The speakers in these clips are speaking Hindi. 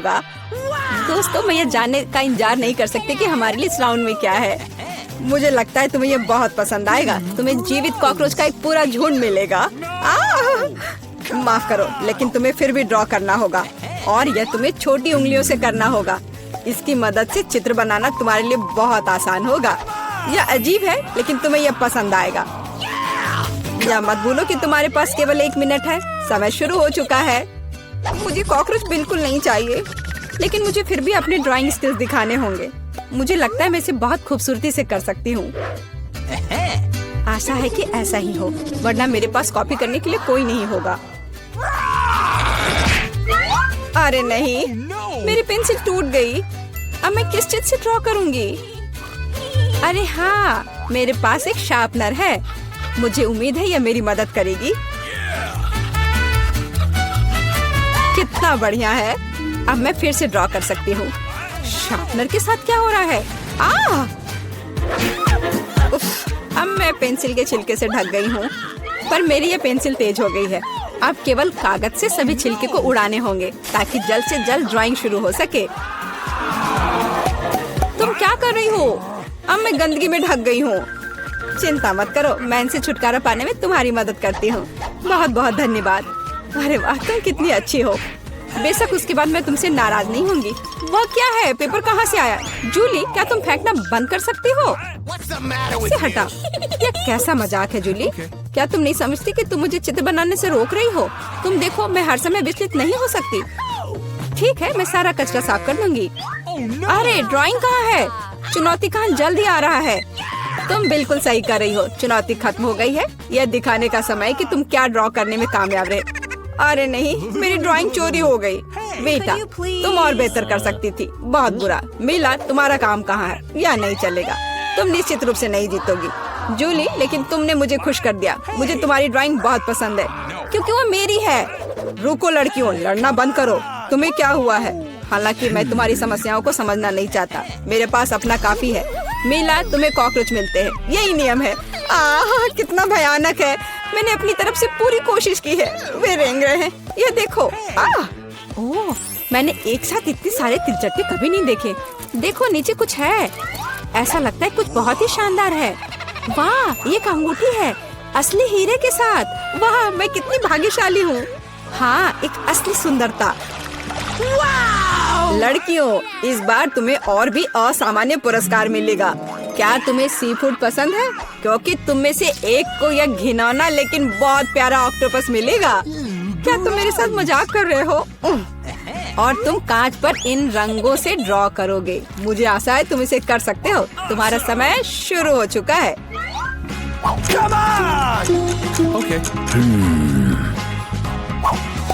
होगा। दोस्तों, मैं ये जानने का इंतजार नहीं कर सकती कि हमारे लिए इस राउंड में क्या है। मुझे लगता है तुम्हें ये बहुत पसंद आएगा। तुम्हें जीवित कॉकरोच का एक पूरा झुंड मिलेगा। माफ करो, लेकिन तुम्हें फिर भी ड्रॉ करना होगा और यह तुम्हें छोटी उंगलियों से करना होगा। इसकी मदद से चित्र बनाना तुम्हारे लिए बहुत आसान होगा। यह अजीब है, लेकिन तुम्हें यह पसंद आएगा। या मत भूलो कि तुम्हारे पास केवल 1 मिनट है। समय शुरू हो चुका है। मुझे कॉकरोच बिल्कुल नहीं चाहिए, लेकिन मुझे फिर भी अपने ड्राइंग स्किल्स दिखाने होंगे। मुझे लगता है मैं इसे बहुत खूबसूरती से कर सकती हूँ। आशा है कि ऐसा ही हो, वरना मेरे पास कॉपी करने के लिए कोई नहीं होगा। अरे नहीं, मेरी पेंसिल टूट गई। अब मैं किस चीज से ड्रॉ करूंगी? अरे हाँ, मेरे पास एक शार्पनर है। मुझे उम्मीद है यह मेरी मदद करेगी। कितना बढ़िया है। अब मैं फिर से ड्रॉ कर सकती हूँ। शार्पनर के साथ क्या हो रहा है? उफ, अब मैं पेंसिल के छिलके से ढक गई हूँ, पर मेरी ये पेंसिल तेज हो गई है। अब केवल कागज से सभी छिलके को उड़ाने होंगे ताकि जल्द से जल्द ड्राइंग शुरू हो सके। तुम क्या कर रही हो? अब मैं गंदगी में ढक गई हूँ। चिंता मत करो, मैं इनसे छुटकारा पाने में तुम्हारी मदद करती हूँ। बहुत बहुत धन्यवाद। अरे वाह, तुम कितनी अच्छी हो। बेशक उसके बाद मैं तुमसे नाराज नहीं होंगी। वह क्या है? पेपर कहाँ से आया? जूली, क्या तुम फेंकना बंद कर सकती हो? इसे हटा। यह कैसा मजाक है जूली? क्या तुम नहीं समझती कि तुम मुझे चित्र बनाने से रोक रही हो? तुम देखो, मैं हर समय विचलित नहीं हो सकती। ठीक है, मैं सारा कचरा साफ कर दूंगी। अरे ड्राइंग कहाँ है? चुनौती कहाँ जल्द ही आ रहा है। तुम बिल्कुल सही कर रही हो। चुनौती खत्म हो गई है। यह दिखाने का समय कि तुम क्या ड्रॉ करने में कामयाब रहे। अरे नहीं, मेरी ड्राइंग चोरी हो गई। बेटा, तुम और बेहतर कर सकती थी। बहुत बुरा। मीला, तुम्हारा काम कहाँ है? यह नहीं चलेगा। तुम निश्चित रूप से नहीं जीतोगी जूली, लेकिन तुमने मुझे खुश कर दिया। मुझे तुम्हारी ड्राइंग बहुत पसंद है क्योंकि वो मेरी है। रुको लड़कियों, लड़ना बंद करो। तुम्हें क्या हुआ है? हालांकि मैं तुम्हारी समस्याओं को समझना नहीं चाहता। मेरे पास अपना काफी है। मीला, तुम्हें कॉकरोच मिलते हैं, यही नियम है। कितना भयानक है। मैंने अपनी तरफ से पूरी कोशिश की है। वे रेंग रहे हैं। ये देखो। ओह, मैंने एक साथ इतने सारे तिलचट्टे कभी नहीं देखे। देखो, नीचे कुछ है। ऐसा लगता है कुछ बहुत ही शानदार है। वाह, ये एक अंगूठी है, असली हीरे के साथ। वाह, मैं कितनी भाग्यशाली हूँ। हाँ, एक असली सुंदरता। लड़कियों, इस बार तुम्हें और भी असामान्य पुरस्कार मिलेगा। क्या तुम्हें सी फूड पसंद है? क्योंकि तुम में से एक को यह घिनौना लेकिन बहुत प्यारा ऑक्टोपस मिलेगा। क्या तुम मेरे साथ मजाक कर रहे हो? और तुम कांच पर इन रंगों से ड्रॉ करोगे। मुझे आशा है तुम इसे कर सकते हो। तुम्हारा समय शुरू हो चुका है। Okay.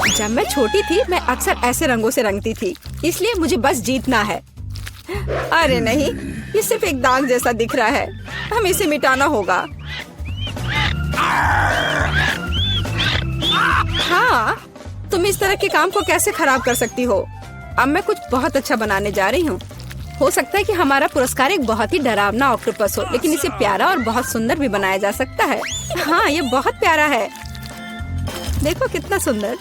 जब मैं छोटी थी, मैं अक्सर ऐसे रंगों से रंगती थी, इसलिए मुझे बस जीतना है। अरे नहीं, ये सिर्फ एक दाग जैसा दिख रहा है। हमें इसे मिटाना होगा। हाँ, तुम इस तरह के काम को कैसे खराब कर सकती हो? अब मैं कुछ बहुत अच्छा बनाने जा रही हूँ। हो सकता है कि हमारा पुरस्कार एक बहुत ही डरावना ऑक्टोपस हो, लेकिन इसे प्यारा और बहुत सुंदर भी बनाया जा सकता है। हाँ, ये बहुत प्यारा है। देखो कितना सुंदर।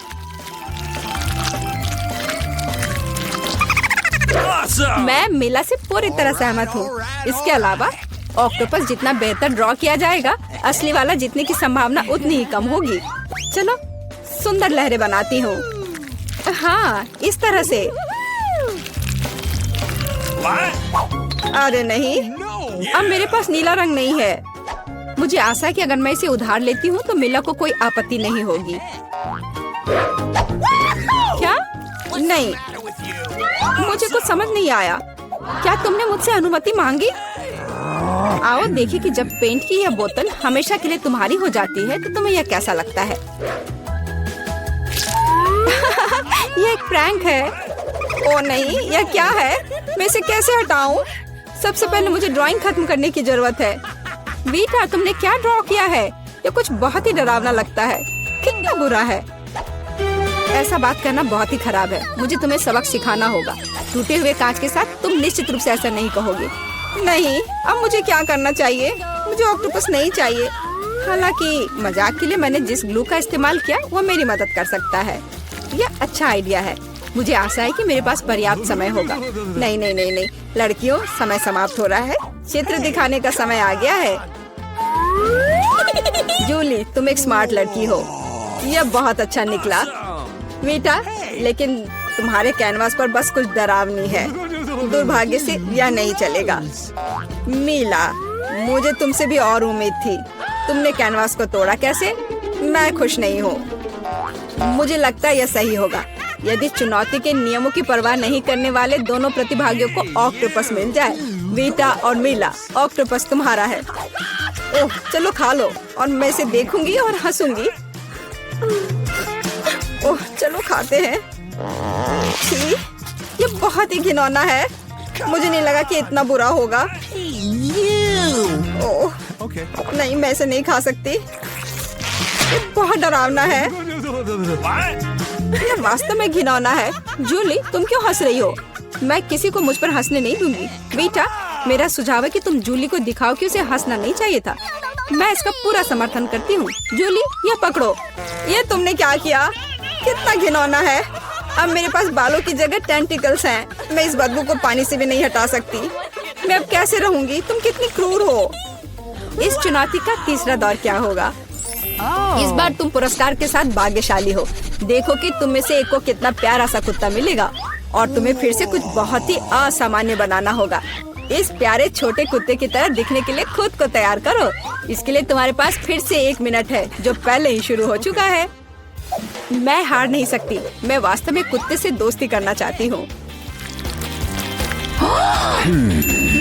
मैं मीला से पूरी तरह सहमत हूँ। इसके अलावा ऑक्टोपस जितना बेहतर ड्रॉ किया जाएगा, असली वाला जीतने की संभावना उतनी ही कम होगी। चलो सुंदर लहरें बनाती हूँ। हाँ, इस तरह से। अरे नहीं, अब मेरे पास नीला रंग नहीं है। मुझे आशा है कि अगर मैं इसे उधार लेती हूँ तो मीला को कोई आपत्ति नहीं होगी। क्या? नहीं, मुझे कुछ समझ नहीं आया। क्या तुमने मुझसे अनुमति मांगी? आओ देखिए कि जब पेंट की यह बोतल हमेशा के लिए तुम्हारी हो जाती है तो तुम्हें यह कैसा लगता है। यह एक प्रैंक है। ओ नहीं, यह क्या है? मैं इसे कैसे हटाऊं? सबसे पहले मुझे ड्राइंग खत्म करने की जरूरत है। वीटा, तुमने क्या ड्रॉ किया है? यह कुछ बहुत ही डरावना लगता है। कितना बुरा है। ऐसा बात करना बहुत ही खराब है। मुझे तुम्हें सबक सिखाना होगा। टूटे हुए कांच के साथ तुम निश्चित रूप से ऐसा नहीं कहोगे। नहीं, अब मुझे क्या करना चाहिए? मुझे ऑक्टोपस नहीं चाहिए। हालांकि मजाक के लिए मैंने जिस ग्लू का इस्तेमाल किया वो मेरी मदद कर सकता है। यह अच्छा आइडिया है। मुझे आशा है कि मेरे पास पर्याप्त समय होगा। नहीं नहीं नहीं नहीं लड़कियों, समय समाप्त हो रहा है। चित्र दिखाने का समय आ गया है। जूली, तुम एक स्मार्ट लड़की हो। यह बहुत अच्छा निकला वीटा, लेकिन तुम्हारे कैनवास पर बस कुछ डरावनी है। दुर्भाग्य से यह नहीं चलेगा। मीला, मुझे तुमसे भी और उम्मीद थी। तुमने कैनवास को तोड़ा कैसे? मैं खुश नहीं हूँ। मुझे लगता है यह सही होगा यदि चुनौती के नियमों की परवाह नहीं करने वाले दोनों प्रतिभागियों को ऑक्टोपस मिल जाए। वीटा और मीला, ऑक्टोपस तुम्हारा है। ओह, चलो खा लो और मैं इसे देखूंगी और हंसूंगी। ओह, चलो खाते हैं। छी, ये बहुत ही घिनौना है। मुझे नहीं लगा कि इतना बुरा होगा। ओह, नहीं, मैं इसे नहीं खा सकती। ये बहुत डरावना है। ये वास्तव में घिनौना है। जूली, तुम क्यों हंस रही हो? मैं किसी को मुझ पर हंसने नहीं दूंगी। बेटा, मेरा सुझाव है कि तुम जूली को दिखाओ कि उसे हंसना नहीं चाहिए था। मैं इसका पूरा समर्थन करती हूँ। जूली, ये पकड़ो। ये तुमने क्या किया? कितना घिनौना है। अब मेरे पास बालों की जगह टेंटिकल्स हैं। मैं इस बदबू को पानी से भी नहीं हटा सकती। मैं अब कैसे रहूंगी? तुम कितनी क्रूर हो। इस चुनौती का तीसरा दौर क्या होगा? इस बार तुम पुरस्कार के साथ भाग्यशाली हो। देखो कि तुम में से एक को कितना प्यारा सा कुत्ता मिलेगा और तुम्हें फिर से कुछ बहुत ही असामान्य बनाना होगा। इस प्यारे छोटे कुत्ते की तरह दिखने के लिए खुद को तैयार करो। इसके लिए तुम्हारे पास फिर से 1 मिनट है, जो पहले ही शुरू हो चुका है। मैं हार नहीं सकती। मैं वास्तव में कुत्ते से दोस्ती करना चाहती हूँ।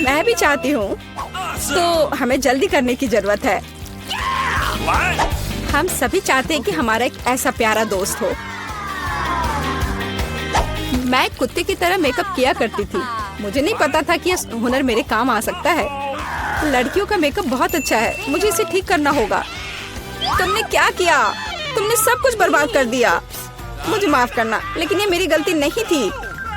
मैं भी चाहती हूँ। तो हमें जल्दी करने की जरूरत है। हम सभी चाहते हैं कि हमारा एक ऐसा प्यारा दोस्त हो। मैं कुत्ते की तरह मेकअप किया करती थी। मुझे नहीं पता था कि यह हुनर मेरे काम आ सकता है। लड़कियों का मेकअप बहुत अच्छा है। मुझे इसे ठीक करना होगा। तुमने क्या किया? तुमने सब कुछ बर्बाद कर दिया। मुझे माफ करना, लेकिन ये मेरी गलती नहीं थी।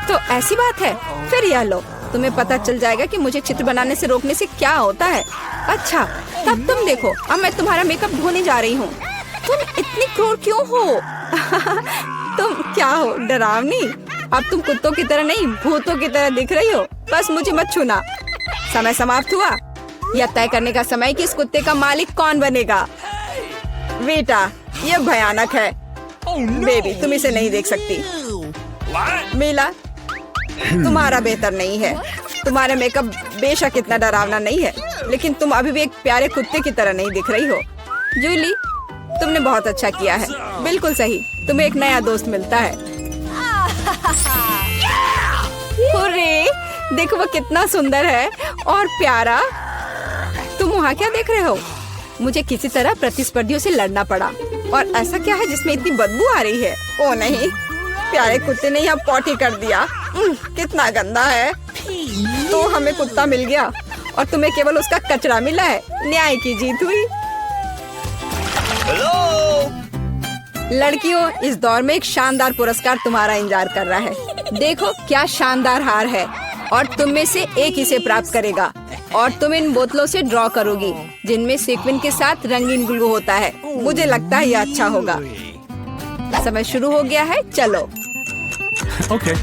तो ऐसी बात है? फिर यह लो, तुम्हें पता चल जाएगा कि मुझे चित्र बनाने से रोकने से क्या होता है। अच्छा, तब तुम देखो। अब मैं तुम्हारा मेकअप धोने जा रही हूँ। तुम इतनी क्रूर क्यों हो? तुम क्या हो, डरावनी? अब तुम कुत्तों की तरह नहीं, भूतों की तरह दिख रही हो। बस मुझे मत छूना। समय समाप्त हुआ। यह तय करने का समय कि इस कुत्ते का मालिक कौन बनेगा। बेटा, यह भयानक है। बेबी, तुम इसे नहीं देख सकती। मीला, तुम्हारा बेहतर नहीं है। तुम्हारा मेकअप बेशक इतना डरावना नहीं है, लेकिन तुम अभी भी एक प्यारे कुत्ते की तरह नहीं दिख रही हो। जूली, तुमने बहुत अच्छा किया है। बिल्कुल सही, तुम्हें एक नया दोस्त मिलता है। हुर्रे, देखो वो कितना सुंदर है और प्यारा। तुम वहाँ क्या देख रहे हो? मुझे किसी तरह प्रतिस्पर्धियों से लड़ना पड़ा। और ऐसा क्या है जिसमें इतनी बदबू आ रही है? ओ नहीं, प्यारे कुत्ते ने यहाँ पॉटी कर दिया। कितना गंदा है। तो हमें कुत्ता मिल गया और तुम्हें केवल उसका कचरा मिला है। न्याय की जीत हुई। लड़कियों, इस दौर में एक शानदार पुरस्कार तुम्हारा इंतजार कर रहा है। देखो क्या शानदार हार है और तुम में से एक इसे प्राप्त करेगा। और तुम इन बोतलों से ड्रॉ करोगी जिनमें सीक्वेंस के साथ रंगीन ग्लू होता है। मुझे लगता है यह अच्छा होगा। समय शुरू हो गया है, चलो। ओके।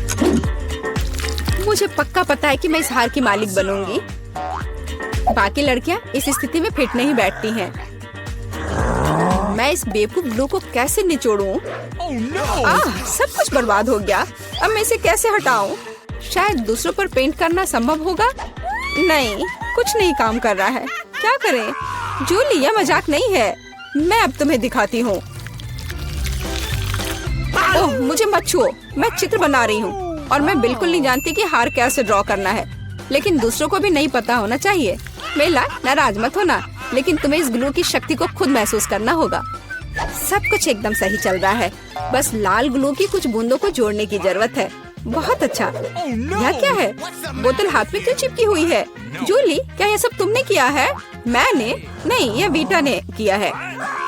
मुझे पक्का पता है कि मैं इस हार की मालिक बनूंगी। बाकी लड़कियां इस स्थिति में फिट नहीं बैठती हैं। मैं इस बेवकूफ ग्लू को कैसे निचोड़ूं? सब कुछ बर्बाद हो गया। अब मैं इसे कैसे हटाऊं? शायद दूसरों पर पेंट करना संभव होगा। नहीं, कुछ नहीं काम कर रहा है। क्या करें? जूली, यह मजाक नहीं है। मैं अब तुम्हें दिखाती हूँ। ओह, मुझे मत छुओ। मैं चित्र बना रही हूँ और मैं बिल्कुल नहीं जानती कि हार कैसे ड्रॉ करना है। लेकिन दूसरों को भी नहीं पता होना चाहिए। मेला, नाराज मत होना, लेकिन तुम्हें इस ग्लू की शक्ति को खुद महसूस करना होगा। सब कुछ एकदम सही चल रहा है। बस लाल ग्लू की कुछ बूंदों को जोड़ने की जरूरत है। बहुत अच्छा। यह क्या है? बोतल हाथ में क्यों चिपकी हुई है? जूली, क्या यह सब तुमने किया है? मैंने नहीं, यह वीटा ने किया है।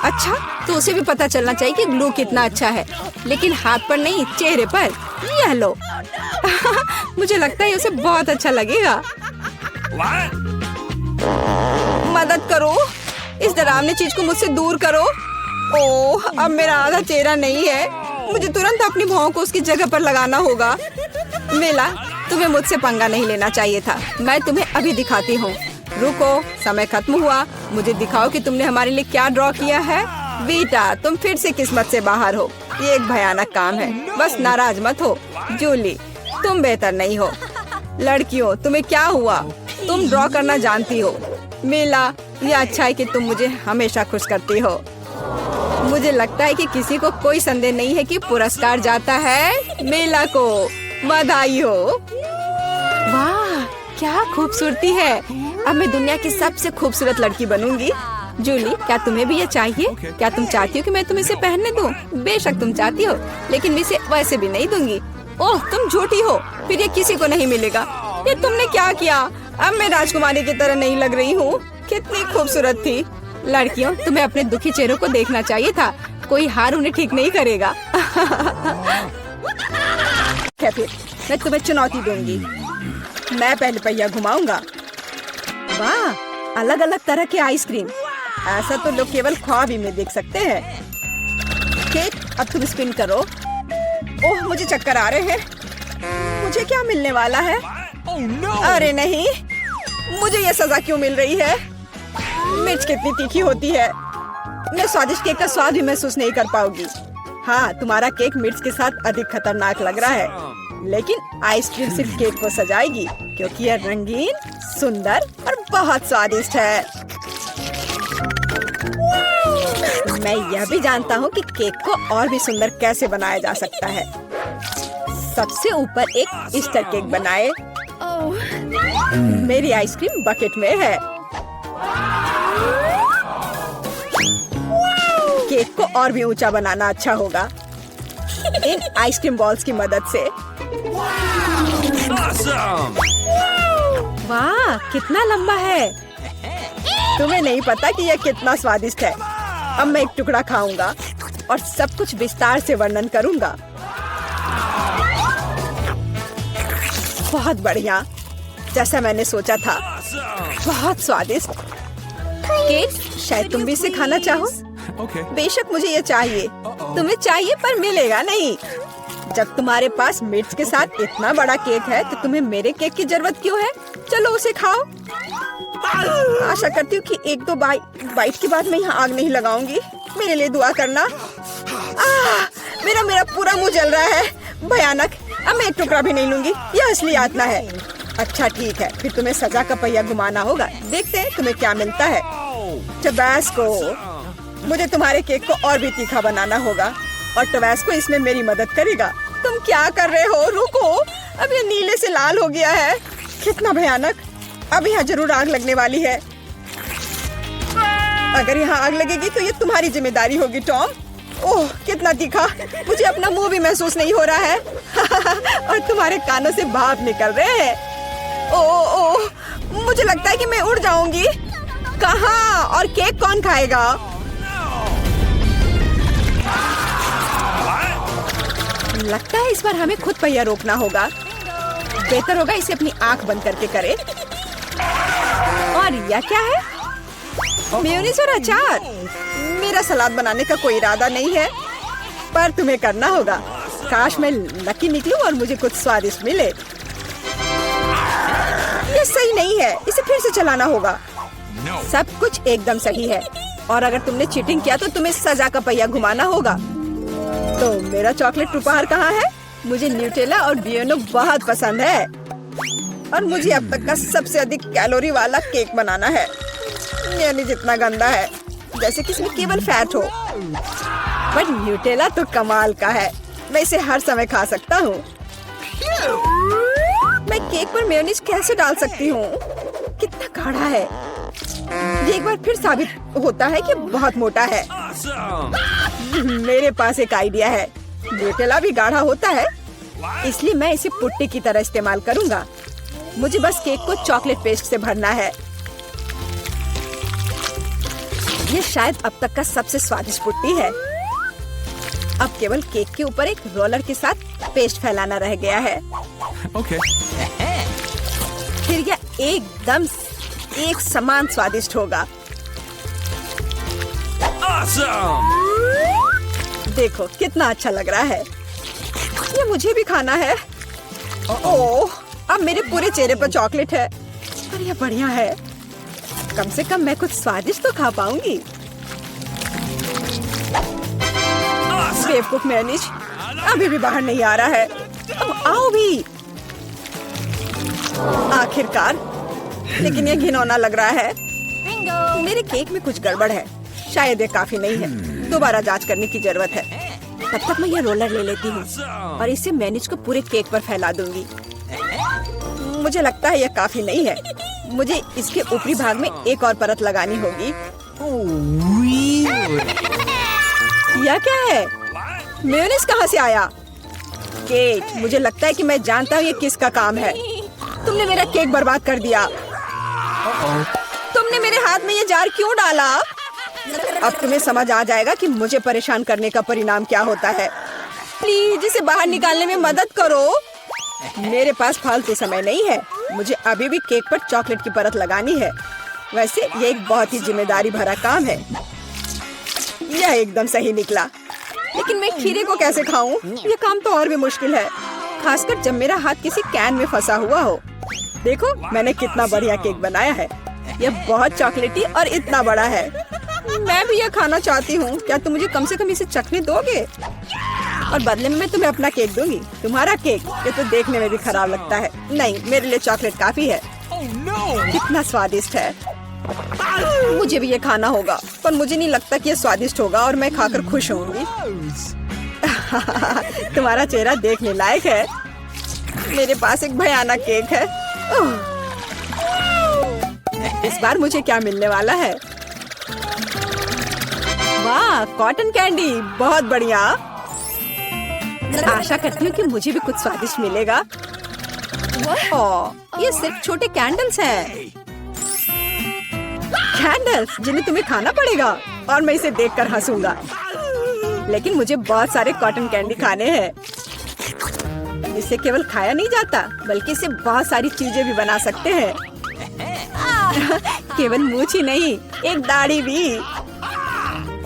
अच्छा, तो उसे भी पता चलना चाहिए कि ग्लू कितना अच्छा है, लेकिन हाथ पर नहीं, चेहरे पर। यह लो। मुझे लगता है उसे बहुत अच्छा लगेगा। मदद करो, इस डरावनी चीज को मुझसे दूर करो। ओह, अब मेरा आधा चेहरा नहीं है। मुझे तुरंत अपनी भौं को उसकी जगह पर लगाना होगा। मेला, तुम्हें मुझसे पंगा नहीं लेना चाहिए था। मैं तुम्हें अभी दिखाती हूँ। रुको, समय खत्म हुआ। मुझे दिखाओ कि तुमने हमारे लिए क्या ड्रॉ किया है। बेटा, तुम फिर से किस्मत से बाहर हो। ये एक भयानक काम है। बस नाराज मत हो। जूली, तुम बेहतर नहीं हो। लड़कियों, तुम्हें क्या हुआ? तुम ड्रॉ करना जानती हो। मेला, ये अच्छा है कि तुम मुझे हमेशा खुश करती हो। मुझे लगता है कि किसी को कोई संदेह नहीं है कि पुरस्कार जाता है मेला को। बधाई हो। वाह, क्या खूबसूरती है। अब मैं दुनिया की सबसे खूबसूरत लड़की बनूंगी। जूली, क्या तुम्हें भी ये चाहिए? क्या तुम चाहती हो कि मैं तुम्हें इसे पहनने दूं? बेशक तुम चाहती हो, लेकिन मैं इसे वैसे भी नहीं दूंगी। ओह, तुम झूठी हो। फिर ये किसी को नहीं मिलेगा। ये तुमने क्या किया? अब मैं राजकुमारी की तरह नहीं लग रही हूँ। कितनी खूबसूरत थी। लड़कियों, तुम्हें अपने दुखी चेहरों को देखना चाहिए था। कोई हार उन्हें ठीक नहीं करेगा। फिर मैं तुम्हें चुनौती दूंगी। मैं पहले पहिया घुमाऊंगा। वाह, अलग अलग तरह के आइसक्रीम। ऐसा तो लोग केवल ख्वाब ही में देख सकते हैं। केक, अब तुम स्पिन करो। ओह, मुझे चक्कर आ रहे हैं। मुझे क्या मिलने वाला है? अरे नहीं, मुझे ये सजा क्यों मिल रही है? मिर्च कितनी तीखी होती है। मैं स्वादिष्ट केक का स्वाद भी महसूस नहीं कर पाऊंगी। हाँ, तुम्हारा केक मिर्च के साथ अधिक खतरनाक लग रहा है, लेकिन आइसक्रीम सिर्फ केक को सजाएगी, क्योंकि यह रंगीन, सुंदर और बहुत स्वादिष्ट है। मैं यह भी जानता हूँ कि केक को और भी सुंदर कैसे बनाया जा सकता है। सबसे ऊपर एक ईस्टर केक बनाए। मेरी आइसक्रीम बकेट में है। केक को और भी ऊंचा बनाना अच्छा होगा इन आइसक्रीम बॉल्स की मदद से। वाह, कितना लंबा है। तुम्हें नहीं पता कि यह कितना स्वादिष्ट है। अब मैं एक टुकड़ा खाऊंगा और सब कुछ विस्तार से वर्णन करूंगा। बहुत बढ़िया, जैसा मैंने सोचा था। बहुत स्वादिष्ट केक। शायद तुम भी इसे खाना चाहो। बेशक मुझे ये चाहिए। तुम्हें चाहिए पर मिलेगा नहीं। जब तुम्हारे पास मिर्च के साथ इतना बड़ा केक है तो तुम्हें मेरे केक की जरूरत क्यों है? चलो उसे खाओ। आशा करती हूँ कि एक दो बाइट के बाद मैं यहाँ आग नहीं लगाऊंगी। मेरे लिए दुआ करना। मेरा पूरा मुंह जल रहा है। भयानक। अब मैं एक टुकड़ा भी नहीं लूंगी। यह असली यातना है। अच्छा ठीक है, फिर तुम्हें सजा का पहिया घुमाना होगा। देखते हैं तुम्हें क्या मिलता है। टबैस्को। मुझे तुम्हारे केक को और भी तीखा बनाना होगा और टबैस्को इसमें मेरी मदद करेगा। तुम क्या कर रहे हो? रुको, अब ये नीले से लाल हो गया है। कितना भयानक। अब यहाँ जरूर आग लगने वाली है। अगर यहाँ आग लगेगी तो ये तुम्हारी जिम्मेदारी होगी टॉम। ओह, कितना तीखा। मुझे अपना मुंह भी महसूस नहीं हो रहा है। और तुम्हारे कानों से भाप निकल रहे हैं। ओह, मुझे लगता है कि मैं उड़ जाऊंगी। कहाँ? और केक कौन खाएगा? लगता है इस बार हमें खुद पहिया रोकना होगा। बेहतर होगा इसे अपनी आंख बंद करके करे। और यह क्या है? मेयोनीज और अचार। मेरा सलाद बनाने का कोई इरादा नहीं है, पर तुम्हें करना होगा। काश मैं लकी निकलूं और मुझे कुछ स्वादिष्ट मिले। ये सही नहीं है, इसे फिर से चलाना होगा। सब कुछ एकदम सही है, और अगर तुमने चीटिंग किया तो तुम्हें सजा का पहिया घुमाना होगा। तो मेरा चॉकलेट उपहार कहाँ है? मुझे न्यूटेला और बियोनो बहुत पसंद है, और मुझे अब तक का सबसे अधिक कैलोरी वाला केक बनाना है। यानी जितना गंदा है, जैसे कि इसमें केवल फैट हो। पर न्यूटेला तो कमाल का है। मैं इसे हर समय खा सकता हूँ। मैं केक पर मेयोनीज कैसे डाल सकती हूँ? कितना गाढ़ा है। ये एक बार फिर साबित होता है कि बहुत मोटा है। मेरे पास एक आइडिया है। न्यूटेला भी गाढ़ा होता है, इसलिए मैं इसे पुट्टी की तरह इस्तेमाल करूँगा। मुझे बस केक को चॉकलेट पेस्ट से भरना है। ये शायद अब तक का सबसे स्वादिष्ट पुट्टी है। अब केवल केक के ऊपर एक रोलर के साथ पेस्ट फैलाना रह गया है। Okay. फिर यह एकदम एक समान स्वादिष्ट होगा। Awesome! देखो कितना अच्छा लग रहा है। ये मुझे भी खाना है। ओह, अब मेरे पूरे चेहरे पर चॉकलेट है। पर यह बढ़िया है। कम से कम मैं कुछ स्वादिष्ट तो खा पाऊंगी। बेवकूफ मैनेज अभी भी बाहर नहीं आ रहा है। अब आओ भी। आखिरकार, लेकिन यह घिनौना लग रहा है। मेरे केक में कुछ गड़बड़ है। शायद ये काफी नहीं है। दोबारा जांच करने की जरूरत है। तब तक मैं यह रोलर ले लेती हूँ और इसे मैनेज को पूरे केक पर फैला दूंगी। मुझे लगता है यह काफी नहीं है। मुझे इसके ऊपरी भाग में एक और परत लगानी होगी। यह क्या है? मेयोनीज कहाँ से आया? केक, मुझे लगता है कि मैं जानता हूँ ये किसका काम है। तुमने मेरा केक बर्बाद कर दिया। तुमने मेरे हाथ में ये जार क्यों डाला? अब तुम्हें समझ आ जाएगा कि मुझे परेशान करने का परिणाम क्या होता है। प्लीज इसे बाहर निकालने में मदद करो। मेरे पास फालतू समय नहीं है। मुझे अभी भी केक पर चॉकलेट की परत लगानी है। वैसे ये एक बहुत ही जिम्मेदारी भरा काम है। यह एकदम सही निकला। लेकिन मैं खीरे को कैसे खाऊं? यह काम तो और भी मुश्किल है, खासकर जब मेरा हाथ किसी कैन में फंसा हुआ हो। देखो मैंने कितना बढ़िया केक बनाया है। यह बहुत चॉकलेटी और इतना बड़ा है। मैं भी यह खाना चाहती हूँ। क्या तुम मुझे कम से कम इसे चखने दोगे? और बदले में मैं तुम्हें अपना केक दूंगी। तुम्हारा केक ये तो देखने में भी खराब लगता है। नहीं, मेरे लिए चॉकलेट काफी है। कितना स्वादिष्ट है। मुझे भी ये खाना होगा, पर मुझे नहीं लगता कि ये स्वादिष्ट होगा और मैं खाकर खुश होंगी। तुम्हारा चेहरा देखने लायक है। मेरे पास एक भयानक केक है। इस बार मुझे क्या मिलने वाला है? वाह, कॉटन कैंडी, बहुत बढ़िया। आशा करती हूँ कि मुझे भी कुछ स्वादिष्ट मिलेगा। ओह, ये सिर्फ छोटे कैंडल्स हैं। कैंडल्स जिन्हें तुम्हें खाना पड़ेगा और मैं इसे देखकर हंसूंगा। लेकिन मुझे बहुत सारे कॉटन कैंडी खाने हैं। इसे केवल खाया नहीं जाता, बल्कि इसे बहुत सारी चीजें भी बना सकते हैं। केवल मूंछ ही नहीं, एक दाढ़ी भी।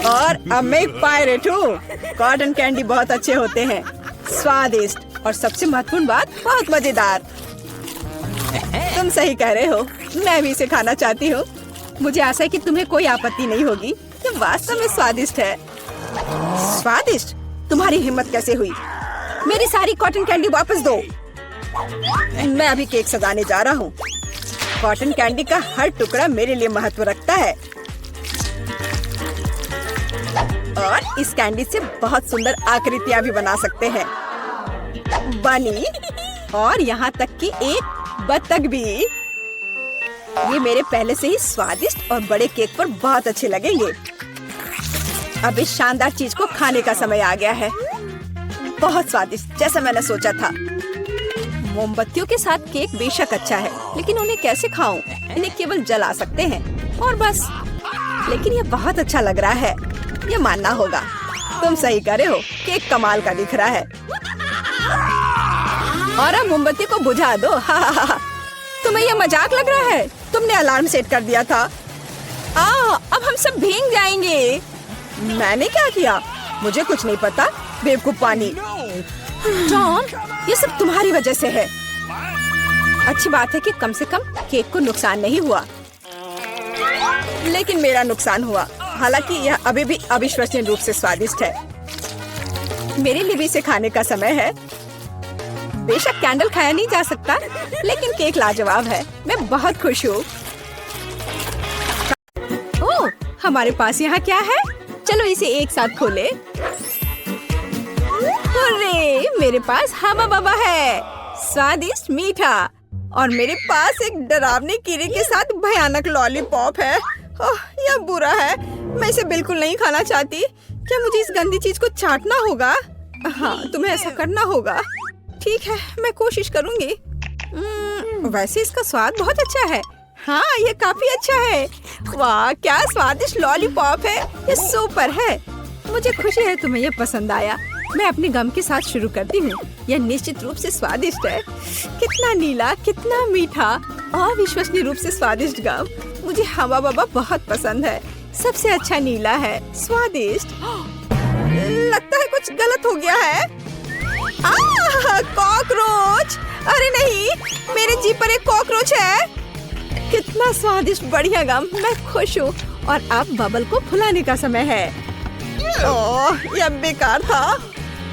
और अब मैं एक पायरेट हूँ। कॉटन कैंडी बहुत अच्छे होते हैं, स्वादिष्ट और सबसे महत्वपूर्ण बात, बहुत मजेदार। तुम सही कह रहे हो, मैं भी इसे खाना चाहती हूँ। मुझे आशा है कि तुम्हें कोई आपत्ति नहीं होगी। ये वास्तव में स्वादिष्ट है। स्वादिष्ट? तुम्हारी हिम्मत कैसे हुई? मेरी सारी कॉटन कैंडी वापस दो। मैं अभी केक सजाने जा रहा हूँ। कॉटन कैंडी का हर टुकड़ा मेरे लिए महत्व रखता है। और इस कैंडी से बहुत सुंदर आकृतियाँ भी बना सकते हैं। बनी, और यहाँ तक कि एक बत्तख भी। ये मेरे पहले से ही स्वादिष्ट और बड़े केक पर बहुत अच्छे लगेंगे। अब इस शानदार चीज को खाने का समय आ गया है। बहुत स्वादिष्ट, जैसा मैंने सोचा था। मोमबत्तियों के साथ केक बेशक अच्छा है, लेकिन उन्हें कैसे खाऊं? इन्हें केवल जला सकते हैं और बस। लेकिन ये बहुत अच्छा लग रहा है, ये मानना होगा। तुम सही करे हो, केक कमाल का दिख रहा है। और अब मोमबत्ती को बुझा दो। तुम्हें ये मजाक लग रहा है? तुमने अलार्म सेट कर दिया था। अब हम सब भीग जाएंगे। मैंने क्या किया? मुझे कुछ नहीं पता। बेवकूफ पानी। टॉम, ये सब तुम्हारी वजह से है। अच्छी बात है कि कम से कम केक को नुकसान नहीं हुआ, लेकिन मेरा नुकसान हुआ। हालांकि यह अभी भी अविश्वसनीय रूप से स्वादिष्ट है। मेरे लिए भी इसे खाने का समय है। बेशक कैंडल खाया नहीं जा सकता, लेकिन केक लाजवाब है। मैं बहुत खुश हूँ। ओह, हमारे पास यहाँ क्या है? चलो इसे एक साथ खोले। अरे, मेरे पास हवा बाबा है, स्वादिष्ट मीठा। और मेरे पास एक डरावने कीड़े के साथ भयानक लॉलीपॉप है। ओह, यह बुरा है। मैं इसे बिल्कुल नहीं खाना चाहती। क्या मुझे इस गंदी चीज को चाटना होगा? हाँ, तुम्हें ऐसा करना होगा। ठीक है, मैं कोशिश करूंगी। वैसे इसका स्वाद बहुत अच्छा है। हाँ, ये काफी अच्छा है। वाह, क्या स्वादिष्ट लॉलीपॉप है। ये सुपर है। मुझे खुशी है तुम्हें ये पसंद आया। मैं अपने गम के साथ शुरू करती हूँ। यह निश्चित रूप से स्वादिष्ट है। कितना नीला, कितना मीठा, अविश्वसनीय रूप से स्वादिष्ट गम। मुझे हवा बाबा बहुत पसंद है। सबसे अच्छा नीला है, स्वादिष्ट। लगता है कुछ गलत हो गया है। कॉकरोच! अरे नहीं, मेरे जीभ पर एक कॉकरोच है। कितना स्वादिष्ट, बढ़िया गम, मैं खुश हूँ। और अब बबल को फुलाने का समय है। ओह, यह बेकार था।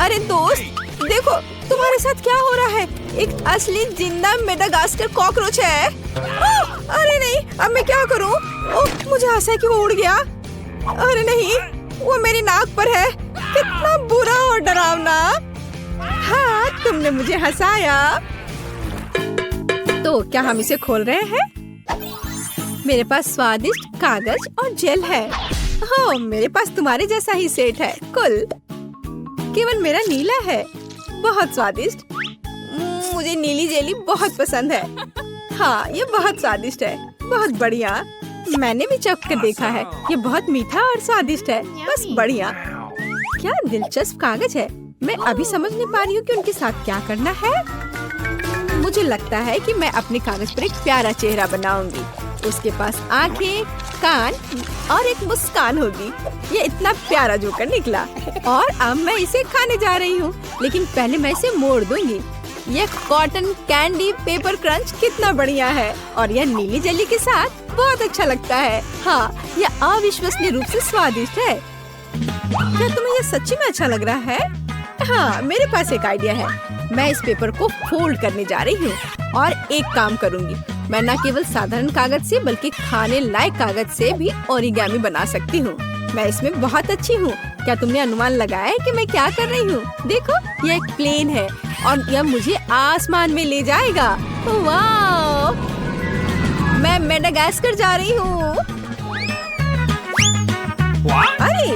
अरे दोस्त, देखो तुम्हारे साथ क्या हो रहा है। एक असली जिंदा मेडागास्कर कॉकरोच है। अरे नहीं, अब मैं क्या करूं? ओह, मुझे आशा है कि वो उड़ गया। अरे नहीं, वो मेरी नाक पर है। कितना बुरा और डरावना। हाँ, तुमने मुझे हंसाया। तो क्या हम इसे खोल रहे हैं? मेरे पास स्वादिष्ट कागज और जेल है। हाँ, मेरे पास तुम्हारे जैसा ही सेट है। कुल केवल मेरा नीला है। बहुत स्वादिष्ट। मुझे नीली जेली बहुत पसंद है। हाँ, ये बहुत स्वादिष्ट है। बहुत बढ़िया। मैंने भी चख कर देखा है। ये बहुत मीठा और स्वादिष्ट है। बस बढ़िया। क्या दिलचस्प कागज है। मैं अभी समझ नहीं पा रही हूँ कि उनके साथ क्या करना है। मुझे लगता है कि मैं अपने कागज पर एक प्यारा चेहरा बनाऊंगी। उसके पास आंखें, कान और एक मुस्कान होगी। ये इतना प्यारा जोकर निकला। और अब मैं इसे खाने जा रही हूँ, लेकिन पहले मैं इसे मोड़ दूंगी। ये कॉटन कैंडी पेपर क्रंच कितना बढ़िया है। और यह नीली जेली के साथ बहुत अच्छा लगता है। हाँ, यह अविश्वसनीय रूप से स्वादिष्ट है। क्या तुम्हें यह सच्ची में अच्छा लग रहा है? हाँ, मेरे पास एक आइडिया है। मैं इस पेपर को फोल्ड करने जा रही हूँ और एक काम करूँगी। मैं न केवल साधारण कागज से बल्कि खाने लायक कागज से भी ओरिगामी बना सकती हूँ। मैं इसमें बहुत अच्छी हूँ। क्या तुमने अनुमान लगाया है कि मैं क्या कर रही हूँ? देखो, यह एक प्लेन है और यह मुझे आसमान में ले जाएगा। वाह! मैं मेडागास्कर जा रही हूँ। अरे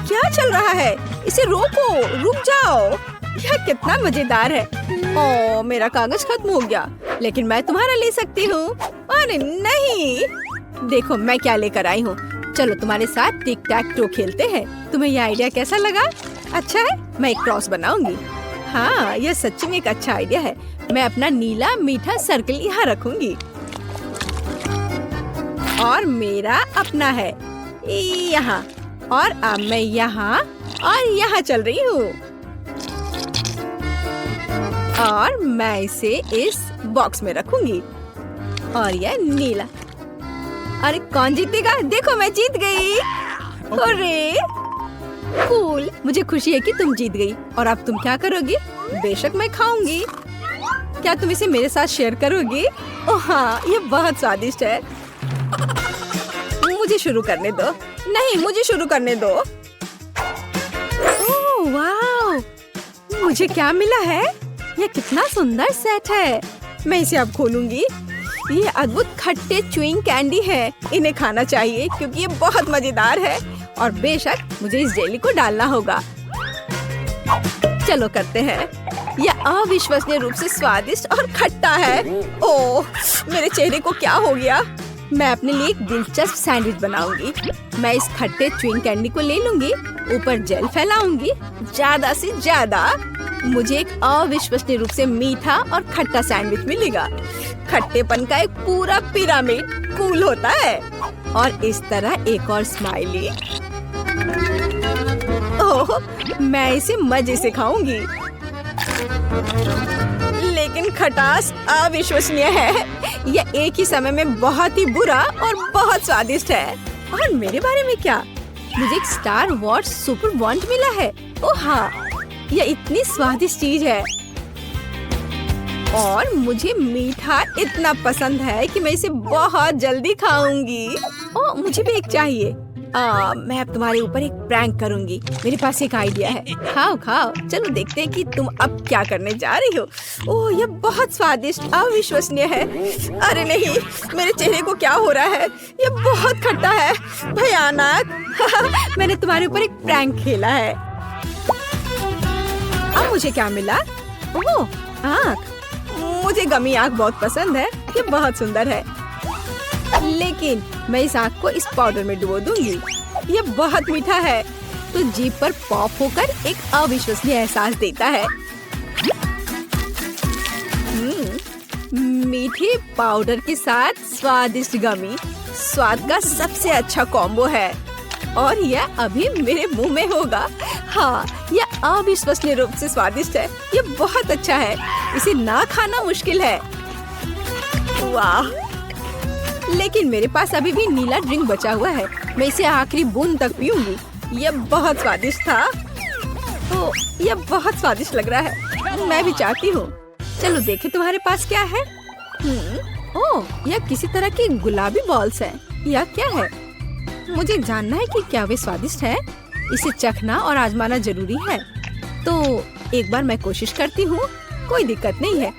क्या चल रहा है? इसे रोको, रुक जाओ। यह कितना मजेदार है। ओह, मेरा कागज खत्म हो गया, लेकिन मैं तुम्हारा ले सकती हूँ। अरे नहीं, देखो मैं क्या लेकर आई हूँ। चलो तुम्हारे साथ टिक टैक टो खेलते हैं। तुम्हें यह आइडिया कैसा लगा? अच्छा है, मैं एक क्रॉस बनाऊंगी। हाँ, यह सच्ची में एक अच्छा आइडिया है। मैं अपना नीला मीठा सर्कल यहाँ रखूंगी और मेरा अपना है यहाँ। और अब मैं यहाँ और यहाँ चल रही हूँ और मैं इसे इस बॉक्स में रखूंगी। और यह नीला। अरे कौन जीतेगा? देखो मैं जीत गई। अरे कूल, मुझे खुशी है कि तुम जीत गई। और अब तुम क्या करोगी? बेशक मैं खाऊंगी। क्या तुम इसे मेरे साथ शेयर करोगी? ओह हाँ, ये बहुत स्वादिष्ट है। मुझे शुरू करने दो। नहीं, मुझे शुरू करने दो। ओह वाह, मुझे क्या मिला है? यह कितना सुंदर सेट है। मैं इसे अब खोलूंगी। ये अद्भुत खट्टे च्युइंग कैंडी है। इन्हें खाना चाहिए क्योंकि ये बहुत मजेदार है। और बेशक मुझे इस जेली को डालना होगा। चलो करते हैं। यह अविश्वसनीय रूप से स्वादिष्ट और खट्टा है। ओह, मेरे चेहरे को क्या हो गया? मैं अपने लिए एक दिलचस्प सैंडविच बनाऊंगी। मैं इस खट्टे च्युइंग कैंडी को ले लूंगी, ऊपर जेल फैलाऊंगी ज्यादा से ज्यादा। मुझे एक अविश्वसनीय रूप से मीठा और खट्टा सैंडविच मिलेगा। खट्टेपन का एक पूरा पिरामिड कूल होता है। और इस तरह एक और स्माइली। ओह, मैं इसे मजे से खाऊंगी। लेकिन खटास अविश्वसनीय है। यह एक ही समय में बहुत ही बुरा और बहुत स्वादिष्ट है। और मेरे बारे में क्या? मुझे एक स्टार वॉर्स सुपर वॉन्ट मिला है। ओह हाँ, यह इतनी स्वादिष्ट चीज है। और मुझे मीठा इतना पसंद है कि मैं इसे बहुत जल्दी खाऊंगी। ओह, मुझे भी एक चाहिए। मैं अब तुम्हारे ऊपर एक प्रैंक करूंगी। मेरे पास एक आइडिया है। खाओ खाओ। चलो देखते हैं कि तुम अब क्या करने जा रही हो। ओह, यह बहुत स्वादिष्ट अविश्वसनीय है। अरे नहीं, मेरे चेहरे को क्या हो रहा है? यह बहुत खट्टा है, भयानक। मैंने तुम्हारे ऊपर एक प्रैंक खेला है। अब मुझे क्या मिला? ओह, आँख। मुझे गमी आँख बहुत पसंद है। ये बहुत सुंदर है। लेकिन मैं इस आँख को इस पाउडर में डुबो दूंगी। ये बहुत मीठा है, तो जीभ पर पॉप होकर एक अविश्वसनीय एहसास देता है। मीठे पाउडर के साथ स्वादिष्ट गमी स्वाद का सबसे अच्छा कॉम्बो है। और यह अभी मेरे मुंह में होगा। हाँ, यह अविश्वसनीय रूप से स्वादिष्ट है। यह बहुत अच्छा है। इसे ना खाना मुश्किल है। वाह! लेकिन मेरे पास अभी भी नीला ड्रिंक बचा हुआ है। मैं इसे आखिरी बूंद तक पीऊंगी। यह बहुत स्वादिष्ट था। ओह, यह बहुत स्वादिष्ट लग रहा है। मैं भी चाहती हूँ। चलो देखें तुम्हारे पास क्या है। ओह, यह किसी तरह की गुलाबी बॉल्स है। यह क्या है? मुझे जानना है कि क्या वे स्वादिष्ट है। इसे चखना और आजमाना जरूरी है। तो एक बार मैं कोशिश करती हूँ। कोई दिक्कत नहीं है।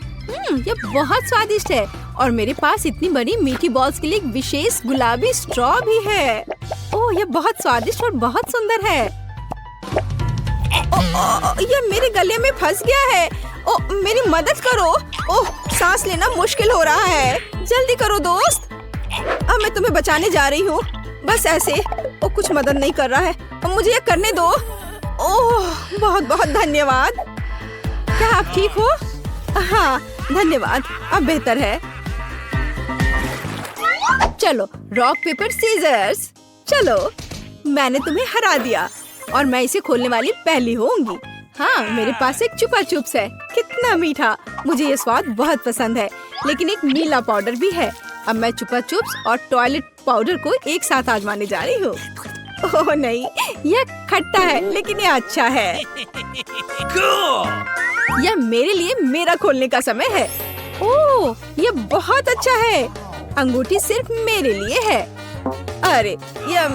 यह बहुत स्वादिष्ट है और मेरे पास इतनी बड़ी मीठी बॉल्स के लिए एक विशेष गुलाबी स्ट्रॉ भी है। ओह, यह बहुत स्वादिष्ट और बहुत सुंदर है। यह मेरे गले में फंस गया है। ओह, मेरी मदद करो। ओह, सांस लेना मुश्किल हो रहा है। जल्दी करो दोस्त। अब मैं तुम्हें बचाने जा रही हूँ। बस ऐसे। ओह, कुछ मदद नहीं कर रहा है। अब मुझे ये करने दो। ओह, बहुत बहुत धन्यवाद। क्या आप ठीक हो? हाँ, धन्यवाद। अब बेहतर है। चलो, रॉक पेपर सीजर्स। चलो, मैंने तुम्हें हरा दिया और मैं इसे खोलने वाली पहली होंगी। हाँ, मेरे पास एक चुपा चुप्स है। कितना मीठा। मुझे ये स्वाद बहुत पसंद है। लेकिन एक नीला पाउडर भी है। अब मैं चुपा चुप्स और टॉयलेट पाउडर को एक साथ आजमाने जा रही हूँ। ओह नहीं, यह खट्टा है लेकिन यह अच्छा है। यह मेरे लिए मेरा खोलने का समय है। ओह, यह बहुत अच्छा है। अंगूठी सिर्फ मेरे लिए है। अरे, यह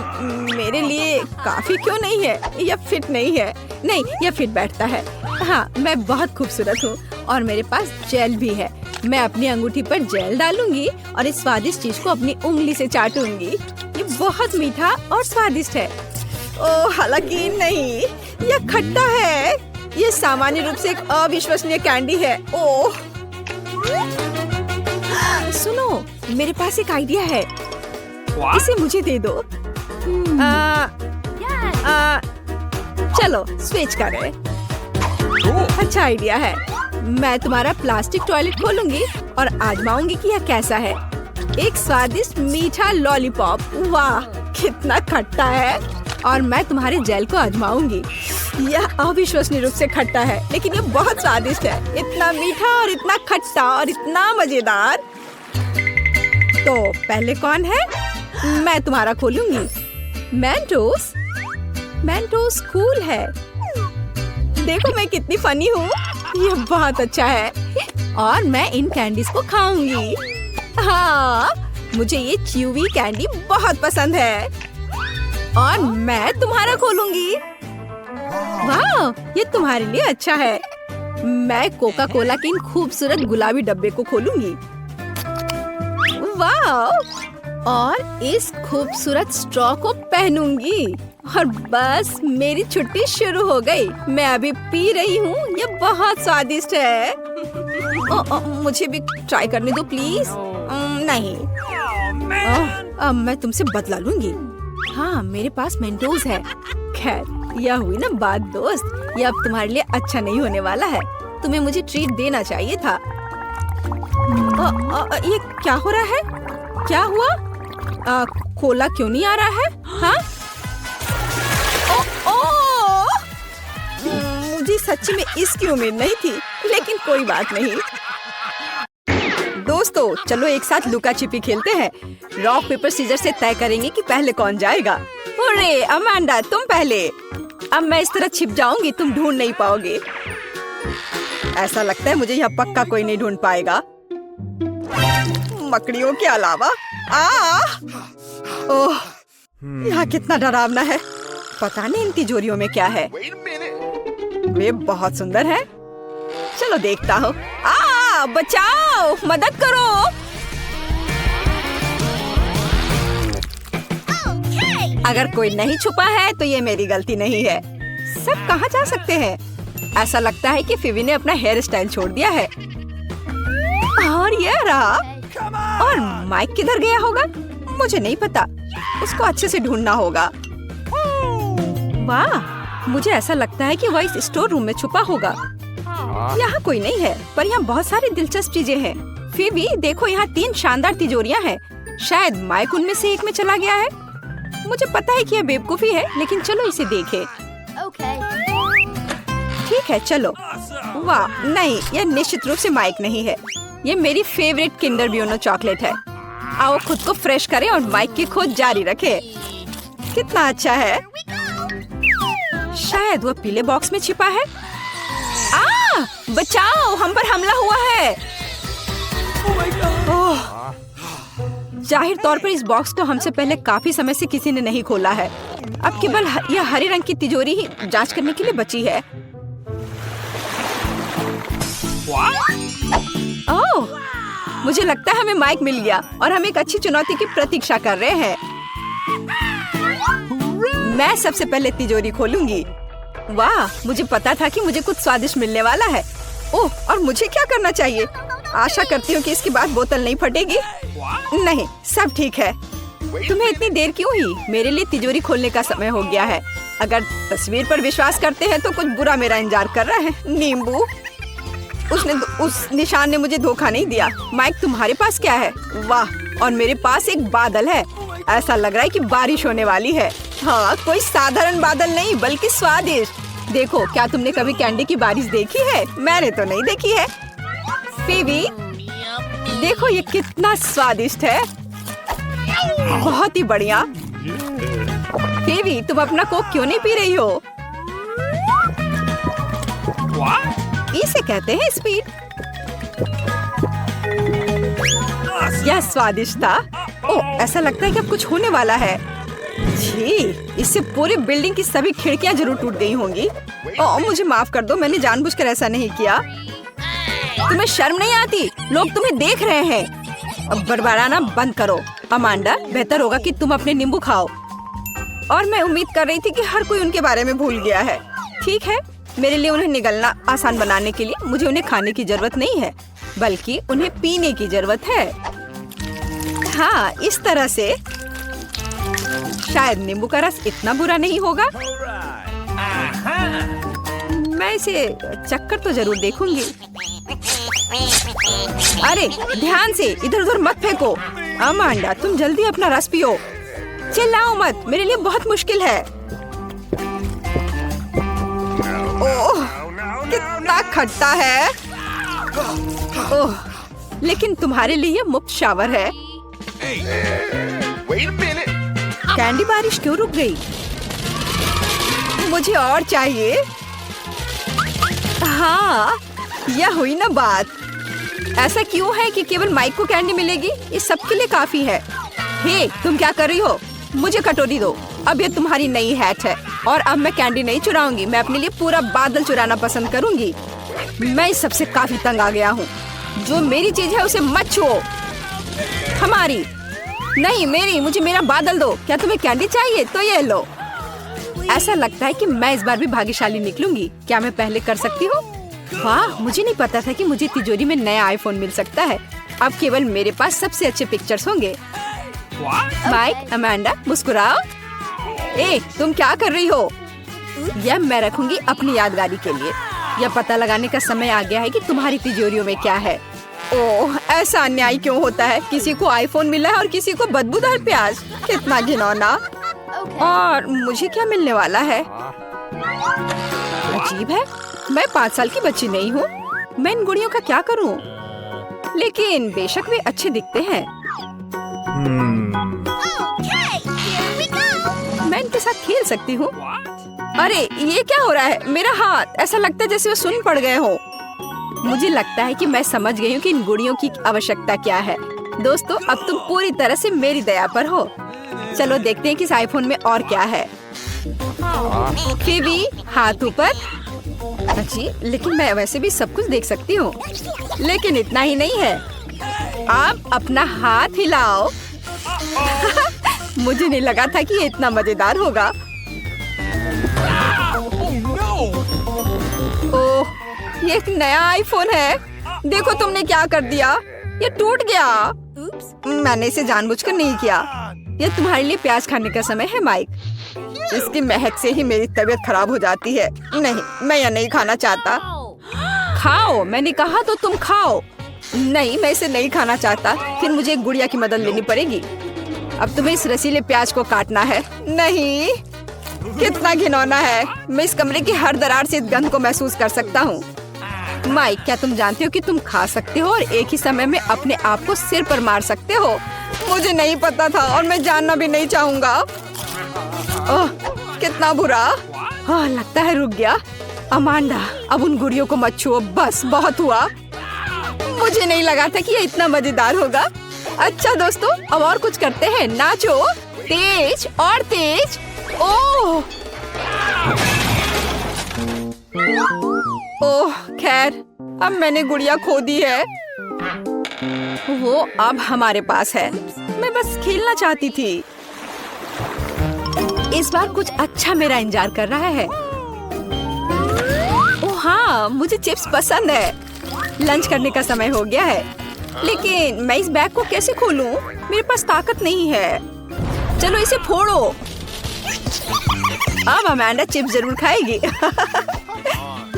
मेरे लिए काफी क्यों नहीं है? यह फिट नहीं है। नहीं, यह फिट बैठता है। हाँ, मैं बहुत खूबसूरत हूँ और मेरे पास जेल भी है। मैं अपनी अंगूठी पर जेल डालूंगी और इस स्वादिष्ट चीज को अपनी उंगली से चाटूंगी। ये बहुत मीठा और स्वादिष्ट है। ओह, हालांकि नहीं, यह खट्टा है। ये सामान्य रूप से एक अविश्वसनीय कैंडी है। ओह, सुनो, मेरे पास एक आइडिया है। इसे मुझे दे दो। चलो स्विच करें। अच्छा आइडिया है। मैं तुम्हारा प्लास्टिक टॉयलेट खोलूंगी और आजमाऊंगी कि यह कैसा है। एक स्वादिष्ट मीठा लॉलीपॉप। वाह, कितना खट्टा है। और मैं तुम्हारे जेल को आजमाऊंगी। यह अविश्वसनीय रूप से खट्टा है लेकिन यह बहुत स्वादिष्ट है। इतना मीठा और इतना खट्टा और इतना मजेदार। तो पहले कौन है? मैं तुम्हारा खोलूंगी। मेंटोस। मेंटोस कूल है। देखो मैं कितनी फनी हूँ। यह बहुत अच्छा है और मैं इन कैंडीज को खाऊंगी। हाँ, मुझे ये च्यूवी कैंडी बहुत पसंद है। और मैं तुम्हारा खोलूंगी। वाह, ये तुम्हारे लिए अच्छा है। मैं कोका कोला के इन खूबसूरत गुलाबी डब्बे को खोलूंगी। वाह, और इस खूबसूरत स्ट्रॉ को पहनूंगी और बस मेरी छुट्टी शुरू हो गई। मैं अभी पी रही हूँ। ये बहुत स्वादिष्ट है। मुझे भी ट्राई करने दो प्लीज। नहीं, अब मैं तुमसे बदला लूंगी। हाँ, मेरे पास मेंटोस है। खैर, यह हुई ना बात दोस्त। ये अब तुम्हारे लिए अच्छा नहीं होने वाला है। तुम्हें मुझे ट्रीट देना चाहिए था। ये क्या हो रहा है? क्या हुआ? कोला क्यों नहीं आ रहा है? हाँ? मुझे सच्ची में इसकी उम्मीद नहीं थी, लेकिन कोई बात नहीं। दोस्तों, चलो एक साथ लुका छिपी खेलते हैं। रॉक पेपर सीजर से तय करेंगे कि पहले कौन जाएगा। अरे अमांडा, तुम पहले। अब मैं इस तरह छिप जाऊंगी, तुम ढूंढ नहीं पाओगे। ऐसा लगता है मुझे यहाँ पक्का कोई नहीं ढूंढ पाएगा, मकड़ियों के अलावा। ओह, यहाँ कितना डरावना है। पता नहीं इन तिजोरियों में क्या है। वे बहुत सुंदर है। चलो देखता हूँ। बचाओ, मदद करो। अगर कोई नहीं छुपा है तो ये मेरी गलती नहीं है। सब कहाँ जा सकते हैं? ऐसा लगता है कि फिवी ने अपना हेयर स्टाइल छोड़ दिया है। और ये रहा। और माइक किधर गया होगा? मुझे नहीं पता। उसको अच्छे से ढूंढना होगा। वाह, मुझे ऐसा लगता है कि वह इस स्टोर रूम में छुपा होगा। यहाँ कोई नहीं है, पर यहाँ बहुत सारी दिलचस्प चीजें हैं। फिवी देखो, यहाँ 3 शानदार तिजोरियाँ हैं। शायद माइक उनमें से एक में चला गया है। मुझे पता है कि यह बेवकूफी है, लेकिन चलो इसे देखें। ठीक है, चलो। वाह, नहीं, यह निश्चित रूप से माइक नहीं है। ये मेरी फेवरेट किंडर ब्यूनो चॉकलेट है। आओ खुद को फ्रेश करें और माइक की खोज जारी रखें। कितना अच्छा है। शायद वो पीले बॉक्स में छिपा है। बचाओ, हम पर हमला हुआ है। ओह, जाहिर तौर पर इस बॉक्स को हमसे पहले काफी समय से किसी ने नहीं खोला है। अब केवल यह हरे रंग की तिजोरी ही जांच करने के लिए बची है। ओह, मुझे लगता है हमें माइक मिल गया और हम एक अच्छी चुनौती की प्रतीक्षा कर रहे हैं। मैं सबसे पहले तिजोरी खोलूंगी। वाह, मुझे पता था कि मुझे कुछ स्वादिष्ट मिलने वाला है। ओह, और मुझे क्या करना चाहिए? आशा करती हूँ कि इसके बाद बोतल नहीं फटेगी। नहीं, सब ठीक है। तुम्हें इतनी देर क्यों हुई? मेरे लिए तिजोरी खोलने का समय हो गया है। अगर तस्वीर पर विश्वास करते हैं तो कुछ बुरा मेरा इंतजार कर रहा है। नींबू, उस निशान ने मुझे धोखा नहीं दिया। माइक, तुम्हारे पास क्या है? वाह, और मेरे पास एक बादल है। ऐसा लग रहा है कि बारिश होने वाली है। हाँ, कोई साधारण बादल नहीं बल्कि स्वादिष्ट। देखो, क्या तुमने कभी कैंडी की बारिश देखी है? मैंने तो नहीं देखी है। फेवी, देखो ये कितना स्वादिष्ट है। बहुत ही बढ़िया। फेवी, तुम अपना कोक क्यों नहीं पी रही हो? इसे कहते हैं स्पीड। यह स्वादिष्ट था। ओह, ऐसा लगता है कि अब कुछ होने वाला है। जी, इससे पूरी बिल्डिंग की सभी खिड़कियां जरूर टूट गई होंगी। ओह, मुझे माफ कर दो, मैंने जानबूझकर ऐसा नहीं किया। तुम्हें शर्म नहीं आती? लोग तुम्हें देख रहे हैं। अब बड़बड़ाना बंद करो। अमांडा, बेहतर होगा कि तुम अपने नींबू खाओ। और मैं उम्मीद कर रही थी कि हर कोई उनके बारे में भूल गया है। ठीक है, मेरे लिए उन्हें निगलना आसान बनाने के लिए मुझे उन्हें खाने की जरूरत नहीं है, बल्कि उन्हें पीने की जरूरत है। हाँ, इस तरह से शायद नींबू का रस इतना बुरा नहीं होगा। मैं इसे चक्कर तो जरूर देखूंगी। अरे ध्यान से, इधर उधर मत फेंको। अमांडा, तुम जल्दी अपना रस पियो। चिल्लाओ मत, मेरे लिए बहुत मुश्किल है। ओह, कितना खट्टा है। ओह, लेकिन तुम्हारे लिए मुफ्त शावर है। कैंडी बारिश क्यों रुक गई? मुझे और चाहिए। हाँ, यह हुई ना बात। ऐसा क्यों है कि केवल माइक को कैंडी मिलेगी? ये सबके लिए काफी है। हे, तुम क्या कर रही हो? मुझे कटोरी दो। अब ये तुम्हारी नई हैट है और अब मैं कैंडी नहीं चुराऊंगी। मैं अपने लिए पूरा बादल चुराना पसंद करूंगी। मैं इस सबसे काफी तंग आ गया हूँ। जो मेरी चीज है उसे मत छुओ। हमारी नहीं, मेरी। मुझे मेरा बादल दो। क्या तुम्हें कैंडी चाहिए? तो ये लो। ऐसा लगता है कि मैं इस बार भी भाग्यशाली निकलूंगी। क्या मैं पहले कर सकती हूँ? वाह, मुझे नहीं पता था कि मुझे तिजोरी में नया आईफोन मिल सकता है। अब केवल मेरे पास सबसे अच्छे पिक्चर्स होंगे। Mic, Amanda, मुस्कुराओ। ए, तुम क्या कर रही हो? यह मैं रखूंगी अपनी यादगारी के लिए। यह पता लगाने का समय आ गया है कि तुम्हारी तिजोरियों में क्या है। ओह, ऐसा अन्याय क्यों होता है? किसी को आईफोन मिला है और किसी को बदबूदार प्याज। कितना घिनौना। और मुझे क्या मिलने वाला है? अजीब है, मैं 5 साल की बच्ची नहीं हूँ। मैं इन गुड़ियों का क्या करूँ? लेकिन बेशक वे अच्छे दिखते हैं। मैं इनके साथ खेल सकती हूँ। अरे, ये क्या हो रहा है? मेरा हाथ, ऐसा लगता है जैसे वो सुन्न पड़ गए हो। मुझे लगता है कि मैं समझ गई हूँ कि इन गुड़ियों की आवश्यकता क्या है। दोस्तों, अब तुम पूरी तरह से मेरी दया पर हो। चलो देखते हैं कि इस आईफोन में और क्या है। फेवी, हाथ ऊपर। जी, लेकिन मैं वैसे भी सब कुछ देख सकती हूँ। लेकिन इतना ही नहीं है। आप अपना हाथ हिलाओ। मुझे नहीं लगा था कि ये इतना मजेदार होगा। ओह, ये एक नया आईफोन है। देखो तुमने क्या कर दिया। ये टूट गया। मैंने इसे जानबूझकर नहीं किया। ये तुम्हारे लिए प्याज खाने का समय है माइक। इसकी महक से ही मेरी तबीयत खराब हो जाती है। नहीं, मैं यह नहीं खाना चाहता। खाओ, मैंने कहा तो तुम खाओ। नहीं, मैं इसे नहीं खाना चाहता। फिर मुझे एक गुड़िया की मदद लेनी पड़ेगी। अब तुम्हें इस रसीले प्याज को काटना है। नहीं, कितना घिनौना है। मैं इस कमरे की हर दरार से इस गंध को महसूस कर सकता हूँ। माइक, क्या तुम जानते हो कि तुम खा सकते हो और एक ही समय में अपने आप को सिर पर मार सकते हो? मुझे नहीं पता था और मैं जानना भी नहीं चाहूंगा। ओह, कितना बुरा। लगता है रुक गया। अमांडा, अब उन गुड़ियों को मत छुओ, बस बहुत हुआ। मुझे नहीं लगा था कि ये इतना मजेदार होगा। अच्छा दोस्तों, अब और कुछ करते हैं। नाचो, तेज और तेज। ओह खैर, अब मैंने गुड़िया खो दी है। वो अब हमारे पास है। मैं बस खेलना चाहती थी। इस बार कुछ अच्छा मेरा इंतजार कर रहा है। ओह हाँ, मुझे चिप्स पसंद है। लंच करने का समय हो गया है, लेकिन मैं इस बैग को कैसे खोलूं? मेरे पास ताकत नहीं है। चलो इसे फोड़ो। अब अमांडा चिप्स जरूर खाएगी।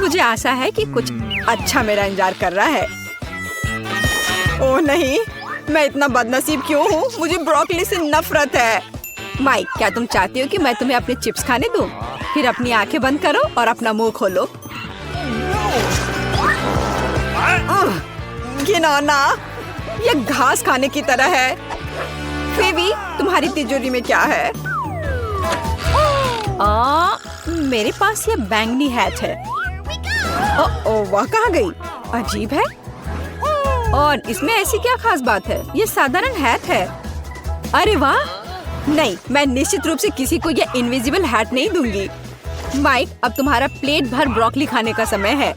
मुझे आशा है कि कुछ अच्छा मेरा इंतजार कर रहा है। ओह नहीं, मैं इतना बदनसीब क्यों हूँ? मुझे ब्रोकली से नफरत है। माइक, क्या तुम चाहती हो कि मैं तुम्हें अपने चिप्स खाने दूं? फिर अपनी आंखें बंद करो और अपना मुंह खोलो। घिनौना, ये घास खाने की तरह है। फेवी, तुम्हारी तिजोरी में क्या है? मेरे पास ये बैंगनी हैट है। वह कहाँ गई? अजीब है। और इसमें ऐसी क्या खास बात है? ये साधारण हैट है। अरे वाह! नहीं, मैं निश्चित रूप से किसी को ये इनविजिबल हैट नहीं दूंगी। माइक, अब तुम्हारा प्लेट भर ब्रोकली खाने का समय है।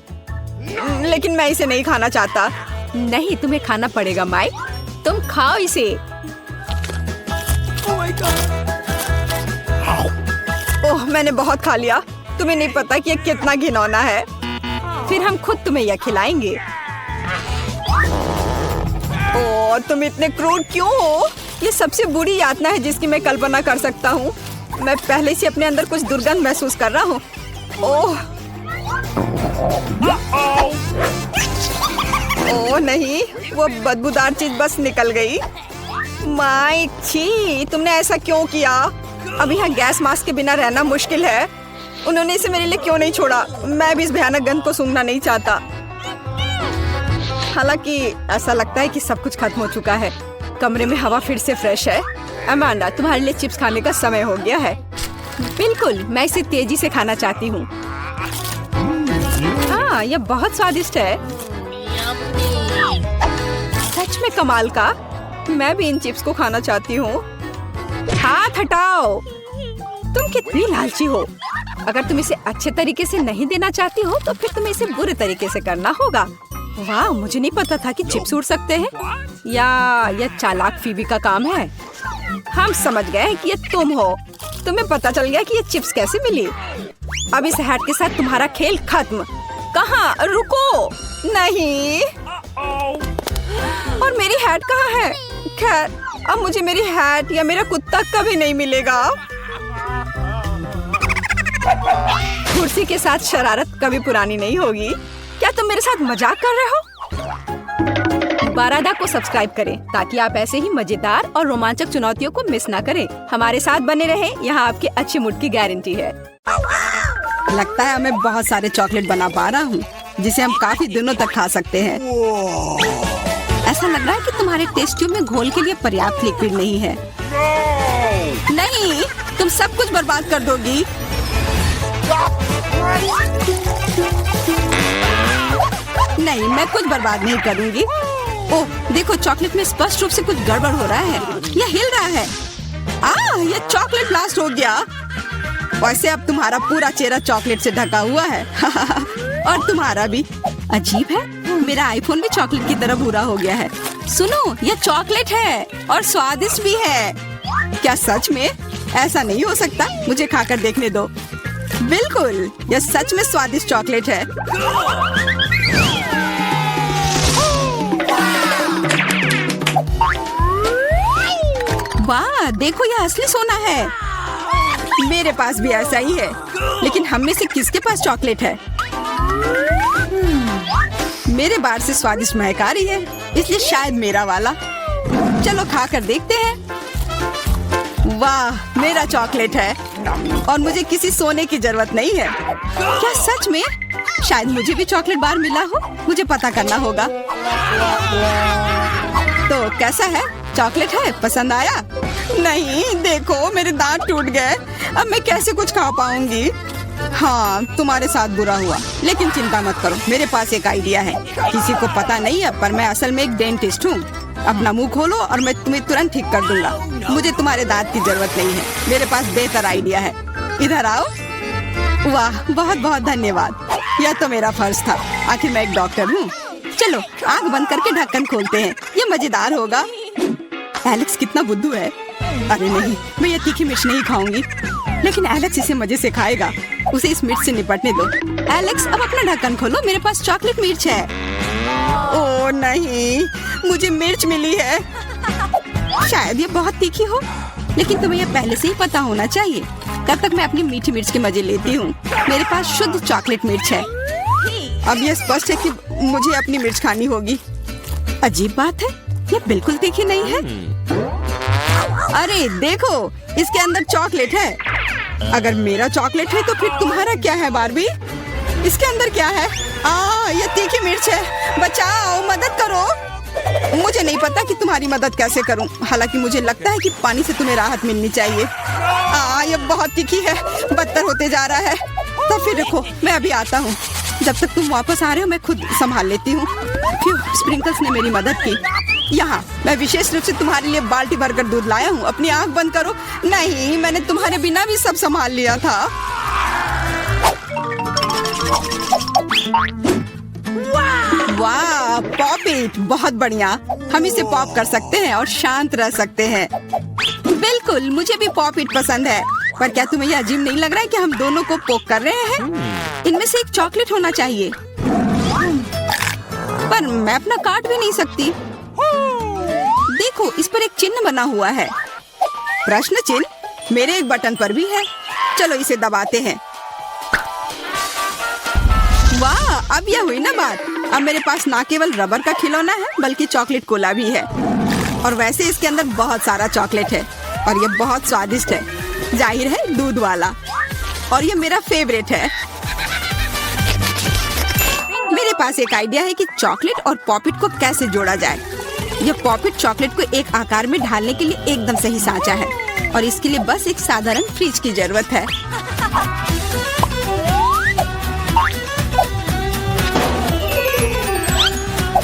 लेकिन मैं इसे नहीं खाना चाहता। नहीं, तुम्हें खाना पड़ेगा माइक। तुम खाओ इसे। ओह, मैंने बहुत खा लिया। तुम्हें नहीं पता कि ये कितना घिनौना है। फिर हम खुद तुम्हें यह खिलाएंगे। ओह, तुम इतने क्रूर क्यों हो? ये सबसे बुरी यातना है जिसकी मैं कल्पना कर सकता हूँ। मैं पहले से अपने अंदर कुछ दुर्गंध महसूस कर रहा हूँ। ओह नहीं, वो बदबूदार चीज बस निकल गई। माइक, छी, तुमने ऐसा क्यों किया? अब यहाँ गैस मास्क के बिना रहना मुश्किल है। उन्होंने इसे मेरे लिए क्यों नहीं छोड़ा? मैं भी इस भयानक गंध को सूंघना नहीं चाहता। हालांकि ऐसा लगता है कि सब कुछ खत्म हो चुका है। कमरे में हवा फिर से फ्रेश है। अमांडा, तुम्हारे लिए चिप्स खाने का समय हो गया है। बिल्कुल, मैं इसे तेजी से खाना चाहती हूँ। हाँ, यह बहुत स्वादिष्ट है। सच में कमाल का। मैं भी इन चिप्स को खाना चाहती हूँ। हाथ हटाओ। तुम कितनी लालची हो। अगर तुम इसे अच्छे तरीके से नहीं देना चाहती हो तो फिर तुम्हें इसे बुरे तरीके से करना होगा। वाह, मुझे नहीं पता था कि चिप्स उड़ सकते हैं। या यह चालाक फीबी का काम है। हम समझ गए कि ये तुम हो। तुम्हें पता चल गया कि ये चिप्स कैसे मिली। अब इस हैट के साथ तुम्हारा खेल खत्म। कहाँ? रुको। नहीं। और मेरी हैट कहाँ है? खैर, अब मुझे मेरी हैट या मेरा कुत्ता कभी नहीं मिलेगा। कुर्सी के साथ शरारत कभी पुरानी नहीं होगी। क्या तुम मेरे साथ मजाक कर रहे हो? बारादा को सब्सक्राइब करें ताकि आप ऐसे ही मजेदार और रोमांचक चुनौतियों को मिस ना करें। हमारे साथ बने रहें, यहाँ आपके अच्छे मूड की गारंटी है। लगता है मैं बहुत सारे चॉकलेट बना पा रहा हूँ जिसे हम काफी दिनों तक खा सकते हैं। ऐसा लग रहा है कि तुम्हारे टेस्ट ट्यूब में घोल के लिए पर्याप्त लिक्विड नहीं है। नहीं, तुम सब कुछ बर्बाद कर दोगी। नहीं, मैं कुछ बर्बाद नहीं करूंगी। ओह, देखो, चॉकलेट में स्पष्ट रूप से कुछ गड़बड़ हो रहा है। यह हिल रहा है। यह चॉकलेट ब्लास्ट हो गया। वैसे अब तुम्हारा पूरा चेहरा चॉकलेट से ढका हुआ है। और तुम्हारा भी। अजीब है, मेरा आईफोन भी चॉकलेट की तरह भूरा हो गया है। सुनो, यह चॉकलेट है और स्वादिष्ट भी है। क्या सच में? ऐसा नहीं हो सकता, मुझे खाकर देखने दो। बिल्कुल, यह सच में स्वादिष्ट चॉकलेट है। वाह, देखो, यह असली सोना है। मेरे पास भी ऐसा ही है, लेकिन हम में से किसके पास चॉकलेट है? मेरे बार से स्वादिष्ट महक आ रही है, इसलिए शायद मेरा वाला। चलो खा कर देखते हैं। वाह, मेरा चॉकलेट है और मुझे किसी सोने की जरूरत नहीं है। क्या सच में? शायद मुझे भी चॉकलेट बार मिला हो, मुझे पता करना होगा। तो कैसा है? चॉकलेट है? पसंद आया? नहीं, देखो मेरे दांत टूट गए, अब मैं कैसे कुछ खा पाऊंगी। हाँ, तुम्हारे साथ बुरा हुआ, लेकिन चिंता मत करो, मेरे पास एक आइडिया है। किसी को पता नहीं है, पर मैं असल में एक डेंटिस्ट हूँ। अपना मुंह खोलो और मैं तुम्हें तुरंत ठीक कर दूंगा। मुझे तुम्हारे दांत की जरूरत नहीं है, मेरे पास बेहतर आइडिया है। इधर आओ। वाह, बहुत बहुत धन्यवाद। यह तो मेरा फर्ज था, आखिर मैं एक डॉक्टर हूँ। चलो आँख बंद करके ढक्कन खोलते हैं, ये मजेदार होगा। एलेक्स कितना बुद्धू है। अरे नहीं, मैं ये तीखी मिर्च नहीं खाऊंगी, लेकिन एलेक्स इसे मजे से खाएगा। उसे इस मिर्च से निपटने दो। एलेक्स, अब अपना ढक्कन खोलो, मेरे पास चॉकलेट मिर्च है। ओह नहीं, मुझे मिर्च मिली है। शायद ये बहुत तीखी हो, लेकिन तुम्हें ये पहले से ही पता होना चाहिए। तब तक मैं अपनी मीठी मिर्च के मजे लेती हूँ। मेरे पास शुद्ध चॉकलेट मिर्च है। अब यह स्पष्ट है कि मुझे अपनी मिर्च खानी होगी। अजीब बात है, ये बिल्कुल तीखी नहीं है। अरे देखो, इसके अंदर चॉकलेट है। अगर मेरा चॉकलेट है तो फिर तुम्हारा क्या है बार्बी? इसके अंदर क्या है? ये तीखी मिर्च है। बचाओ, मदद करो। मुझे नहीं पता कि तुम्हारी मदद कैसे करूं। हालांकि मुझे लगता है कि पानी से तुम्हें राहत मिलनी चाहिए। ये बहुत तीखी है, बदतर होते जा रहा है। तो फिर रखो, मैं अभी आता हूँ। जब तक तुम वापस आ रहे हो मैं खुद संभाल लेती हूँ। स्प्रिंकल्स ने मेरी मदद की। यहाँ मैं विशेष रूप से तुम्हारे लिए बाल्टी भरकर दूध लाया हूँ। अपनी आँख बंद करो। नहीं, मैंने तुम्हारे बिना भी सब संभाल लिया था। वाह, पॉप इट, बहुत बढ़िया। हम इसे पॉप कर सकते हैं और शांत रह सकते हैं। बिल्कुल, मुझे भी पॉप इट पसंद है। पर क्या तुम्हें यह अजीब नहीं लग रहा है कि हम दोनों को पोक कर रहे हैं? इनमें से एक चॉकलेट होना चाहिए, पर मैं अपना काट भी नहीं सकती। देखो, इस पर एक चिन्ह बना हुआ है। प्रश्न चिन्ह मेरे एक बटन पर भी है। चलो इसे दबाते हैं। वाह, अब यह हुई ना बात। अब मेरे पास ना केवल रबर का खिलौना है, बल्कि चॉकलेट कोला भी है। और वैसे इसके अंदर बहुत सारा चॉकलेट है और ये बहुत स्वादिष्ट है। जाहिर है, दूध वाला। और ये मेरा फेवरेट है। मेरे पास एक आइडिया है कि चॉकलेट और पॉपिट को कैसे जोड़ा जाए। यह पॉपिट चॉकलेट को एक आकार में ढालने के लिए एकदम सही सांचा है और इसके लिए बस एक साधारण फ्रिज की जरूरत है।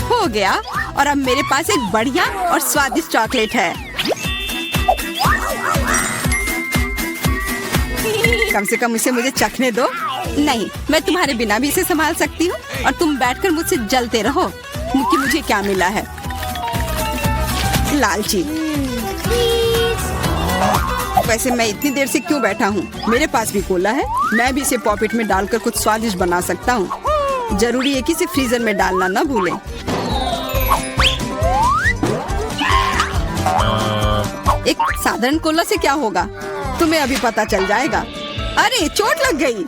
हो गया, और अब मेरे पास एक बढ़िया और स्वादिष्ट चॉकलेट है। कम से कम इसे मुझे चखने दो। नहीं, मैं तुम्हारे बिना भी इसे संभाल सकती हूँ और तुम बैठकर मुझसे जलते रहो कि मुझे क्या मिला है। लालची। वैसे मैं इतनी देर से क्यों बैठा हूँ? मेरे पास भी कोला है, मैं भी इसे पॉकेट में डालकर कुछ स्वादिष्ट बना सकता हूँ। जरूरी है कि इसे फ्रीजर में डालना ना भूलें। एक साधारण कोला से क्या होगा, तुम्हें अभी पता चल जाएगा। अरे, चोट लग गई।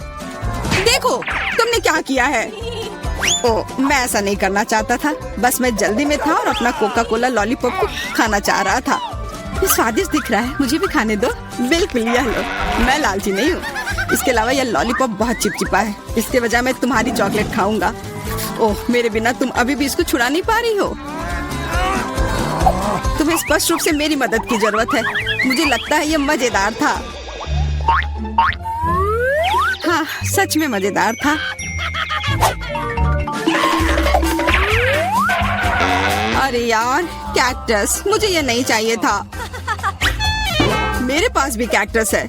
देखो तुमने क्या किया है। ओह, मैं ऐसा नहीं करना चाहता था, बस मैं जल्दी में था और अपना कोका कोला लॉलीपॉप को खाना चाह रहा था। ये स्वादिष्ट दिख रहा है, मुझे भी खाने दो। बिल्कुल, यह लो। मैं लालची नहीं हूँ। इसके अलावा यह लॉलीपॉप बहुत चिपचिपा है, इसके बजाय मैं तुम्हारी चॉकलेट खाऊंगा। ओह, मेरे बिना तुम अभी भी इसको छुड़ा नहीं पा रही हो। तुम्हें स्पष्ट रूप से मेरी मदद की जरूरत है। मुझे लगता है ये मजेदार था। हाँ, सच में मजेदार था। अरे यार, कैक्टस, मुझे ये नहीं चाहिए था। मेरे पास भी कैक्टस है।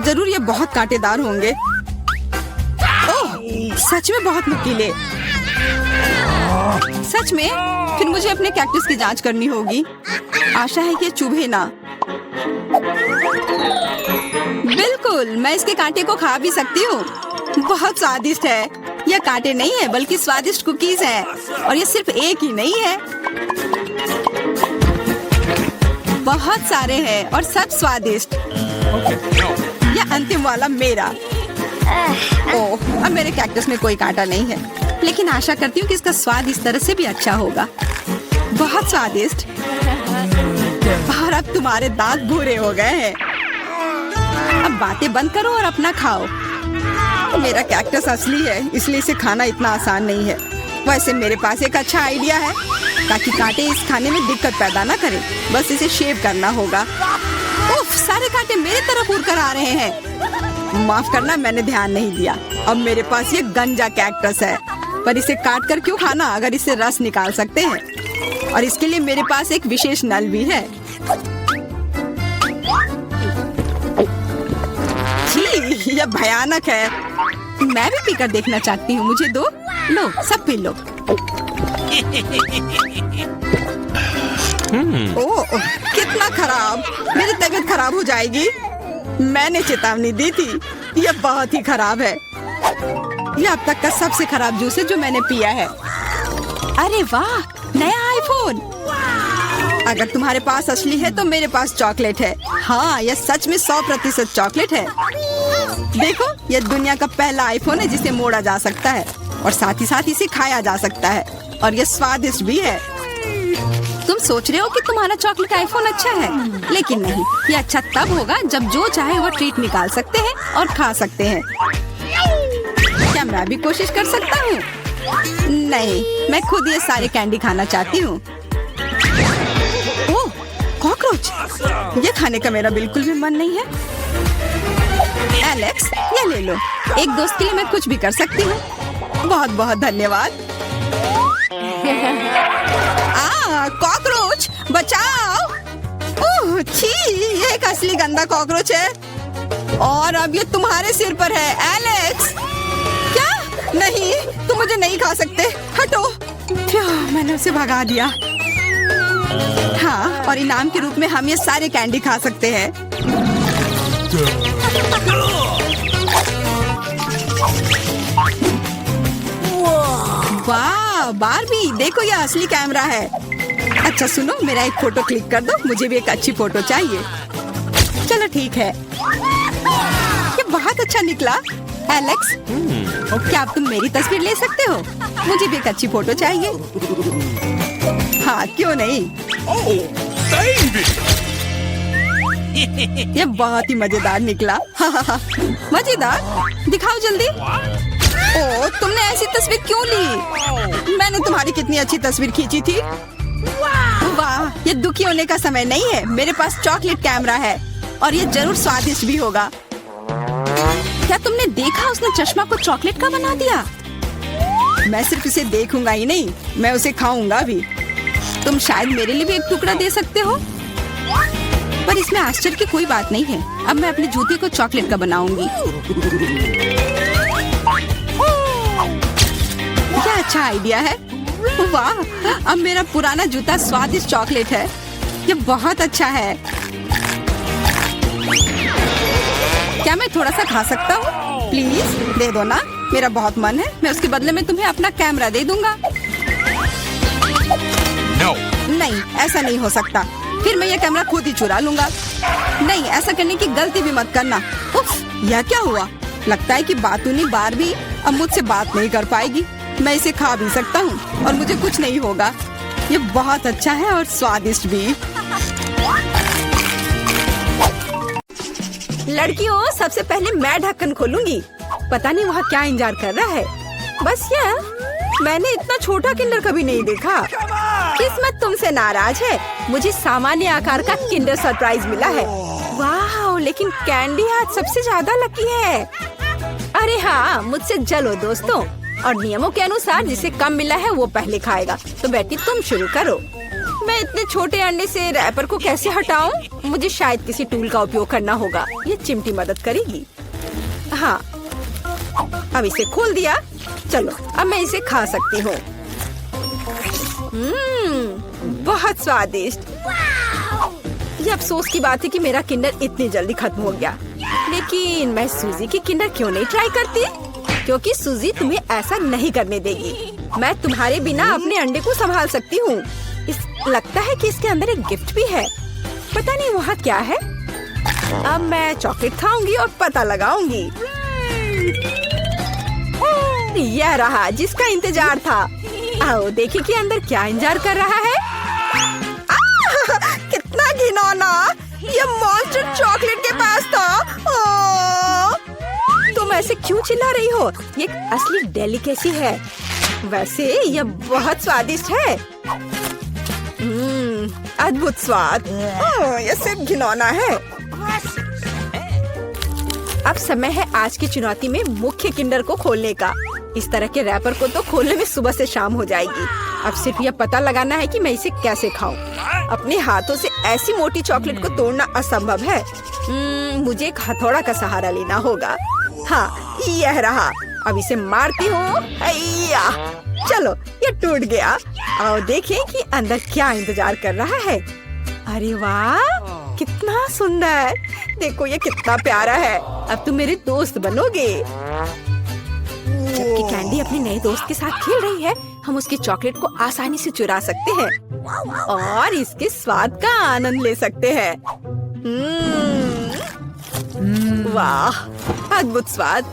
जरूर ये बहुत कांटेदार होंगे। ओह, सच में बहुत नुकीले। सच में? फिर मुझे अपने कैक्टस की जांच करनी होगी। आशा है कि ये चुभे ना। बिल्कुल, मैं इसके कांटे को खा भी सकती हूँ। बहुत स्वादिष्ट है। यह कांटे नहीं है, बल्कि स्वादिष्ट कुकीज है। और ये सिर्फ एक ही नहीं है, बहुत सारे हैं और सब स्वादिष्ट। यह अंतिम वाला मेरा। ओह, अब मेरे कैक्टस में कोई कांटा नहीं है, लेकिन आशा करती हूँ कि इसका स्वाद इस तरह से भी अच्छा होगा। बहुत स्वादिष्ट। और अब तुम्हारे दांत भूरे हो गए हैं। अब बातें बंद करो और अपना खाओ। मेरा कैक्टस असली है, इसलिए इसे खाना इतना आसान नहीं है। वैसे मेरे पास एक अच्छा आइडिया है, ताकि कांटे इस खाने में दिक्कत पैदा ना करें। बस इसे शेव करना होगा। उफ, सारे कांटे मेरे तरफ उड़ कर आ रहे हैं। माफ करना, मैंने ध्यान नहीं दिया। अब मेरे पास ये गंजा कैक्टस है, पर इसे काट कर क्यों खाना अगर इससे रस निकाल सकते हैं। और इसके लिए मेरे पास एक विशेष नल भी है। छी, यह भयानक है। मैं भी पीकर देखना चाहती हूँ, मुझे दो। लो, सब पी लो। ओह, कितना खराब। मेरी तबीयत खराब हो जाएगी। मैंने चेतावनी दी थी। यह बहुत ही खराब है। यह अब तक का सबसे खराब जूस है जो मैंने पिया है। अरे वाह, नया आईफोन। अगर तुम्हारे पास असली है तो मेरे पास चॉकलेट है। हाँ, यह सच में 100% चॉकलेट है। देखो, यह दुनिया का पहला आईफोन है जिसे मोड़ा जा सकता है, और साथ ही साथ इसे खाया जा सकता है, और यह स्वादिष्ट भी है। तुम सोच रहे हो कि तुम्हारा चॉकलेट आईफोन अच्छा है, लेकिन नहीं। यह अच्छा तब होगा जब जो चाहे वो ट्रीट निकाल सकते हैं और खा सकते हैं। क्या मैं भी कोशिश कर सकता हूँ? नहीं, मैं खुद ये सारे कैंडी खाना चाहती हूँ। ओह, कॉकरोच। ये खाने का मेरा बिल्कुल भी मन नहीं है। एलेक्स, ये ले लो। एक दोस्त के लिए मैं कुछ भी कर सकती हूँ। बहुत बहुत धन्यवाद। कॉकरोच, बचाओ। ओह, छी, ये एक असली गंदा कॉकरोच है, और अब ये तुम्हारे सिर पर है। एलेक्स, क्या? नहीं, तुम मुझे नहीं खा सकते। हटो। मैंने उसे भगा दिया। हाँ, और इनाम के रूप में हम ये सारे कैंडी खा सकते हैं। वाह, बारबी, देखो यह असली कैमरा है। अच्छा सुनो, मेरा एक फोटो क्लिक कर दो। मुझे भी एक अच्छी फोटो चाहिए। चलो ठीक है। ये बहुत अच्छा निकला। एलेक्स, क्या अब तुम मेरी तस्वीर ले सकते हो? मुझे भी एक अच्छी फोटो चाहिए। हाँ, क्यों नहीं। ये बहुत ही मजेदार निकला। मजेदार? दिखाओ जल्दी। ओह, तुमने ऐसी तस्वीर क्यों ली? मैंने तुम्हारी कितनी अच्छी तस्वीर खींची थी। वाह, ये दुखी होने का समय नहीं है। मेरे पास चॉकलेट कैमरा है, और ये जरूर स्वादिष्ट भी होगा। क्या तुमने देखा, उसने चश्मा को चॉकलेट का बना दिया? मैं सिर्फ इसे देखूंगा ही नहीं, मैं उसे खाऊंगा भी। तुम शायद मेरे लिए भी एक टुकड़ा दे सकते हो, पर इसमें आश्चर्य की कोई बात नहीं है। अब मैं अपने जूते को चॉकलेट का बनाऊंगी। क्या अच्छा आइडिया है। वाह, अब मेरा पुराना जूता स्वादिष्ट चॉकलेट है। ये बहुत अच्छा है। क्या मैं थोड़ा सा खा सकता हूँ? प्लीज दे दो ना, मेरा बहुत मन है। मैं उसके बदले में तुम्हें अपना कैमरा दे दूंगा। No. नहीं, ऐसा नहीं हो सकता। फिर मैं ये कैमरा खुद ही चुरा लूंगा। नहीं, ऐसा करने की गलती भी मत करना। उफ, यह क्या हुआ? लगता है कि बातूनी बारबी अब मुझसे बात नहीं कर पाएगी। मैं इसे खा भी सकता हूँ और मुझे कुछ नहीं होगा। ये बहुत अच्छा है और स्वादिष्ट भी। लड़कियों, सबसे पहले मैं ढक्कन खोलूंगी। पता नहीं वहाँ क्या इंतजार कर रहा है। बस यह, मैंने इतना छोटा किंडर कभी नहीं देखा। किस्मत तुमसे नाराज है। मुझे सामान्य आकार का किंडर सरप्राइज मिला है। वाह, लेकिन कैंडी आज सबसे ज्यादा लकी है। अरे हाँ, मुझसे जलो दोस्तों। और नियमों के अनुसार जिसे कम मिला है वो पहले खाएगा। तो बेटी तुम शुरू करो। मैं इतने छोटे अंडे से रैपर को कैसे हटाऊं? मुझे शायद किसी टूल का उपयोग करना होगा। ये चिमटी मदद करेगी। हाँ, अब इसे खोल दिया। चलो, अब मैं इसे खा सकती हूँ। बहुत स्वादिष्ट। ये अफसोस की बात है कि मेरा किंडर इतनी जल्दी खत्म हो गया। लेकिन मैं सूजी की किंडर क्यों नहीं ट्राई करती? क्योंकि सूजी तुम्हें ऐसा नहीं करने देगी। मैं तुम्हारे बिना अपने अंडे को संभाल सकती हूँ। लगता है कि इसके अंदर एक गिफ्ट भी है। पता नहीं वहाँ क्या है। अब मैं चॉकलेट खाऊंगी और पता लगाऊंगी। यह रहा जिसका इंतजार था। आओ देखिए कि अंदर क्या इंतजार कर रहा है। कितना क्यों चिल्ला रही हो? ये एक असली डेलिकेसी है। वैसे यह बहुत स्वादिष्ट है। अद्भुत स्वाद। यह सिर्फ घिनौना है। अब समय है आज की चुनौती में मुख्य किंडर को खोलने का। इस तरह के रैपर को तो खोलने में सुबह से शाम हो जाएगी। अब सिर्फ यह पता लगाना है कि मैं इसे कैसे खाऊं। अपने हाथों से ऐसी मोटी चॉकलेट को तोड़ना असंभव है। मुझे एक हथौड़ा का सहारा लेना होगा। हाँ, यह रहा। अब इसे मारती हूँ। चलो, ये टूट गया। आओ देखें कि अंदर क्या इंतजार कर रहा है। अरे वाह, कितना सुंदर। देखो ये कितना प्यारा है। अब तुम मेरे दोस्त बनोगे। जबकि कैंडी अपने नए दोस्त के साथ खेल रही है, हम उसकी चॉकलेट को आसानी से चुरा सकते हैं और इसके स्वाद का आनंद ले सकते हैं। वाह, अद्भुत स्वाद।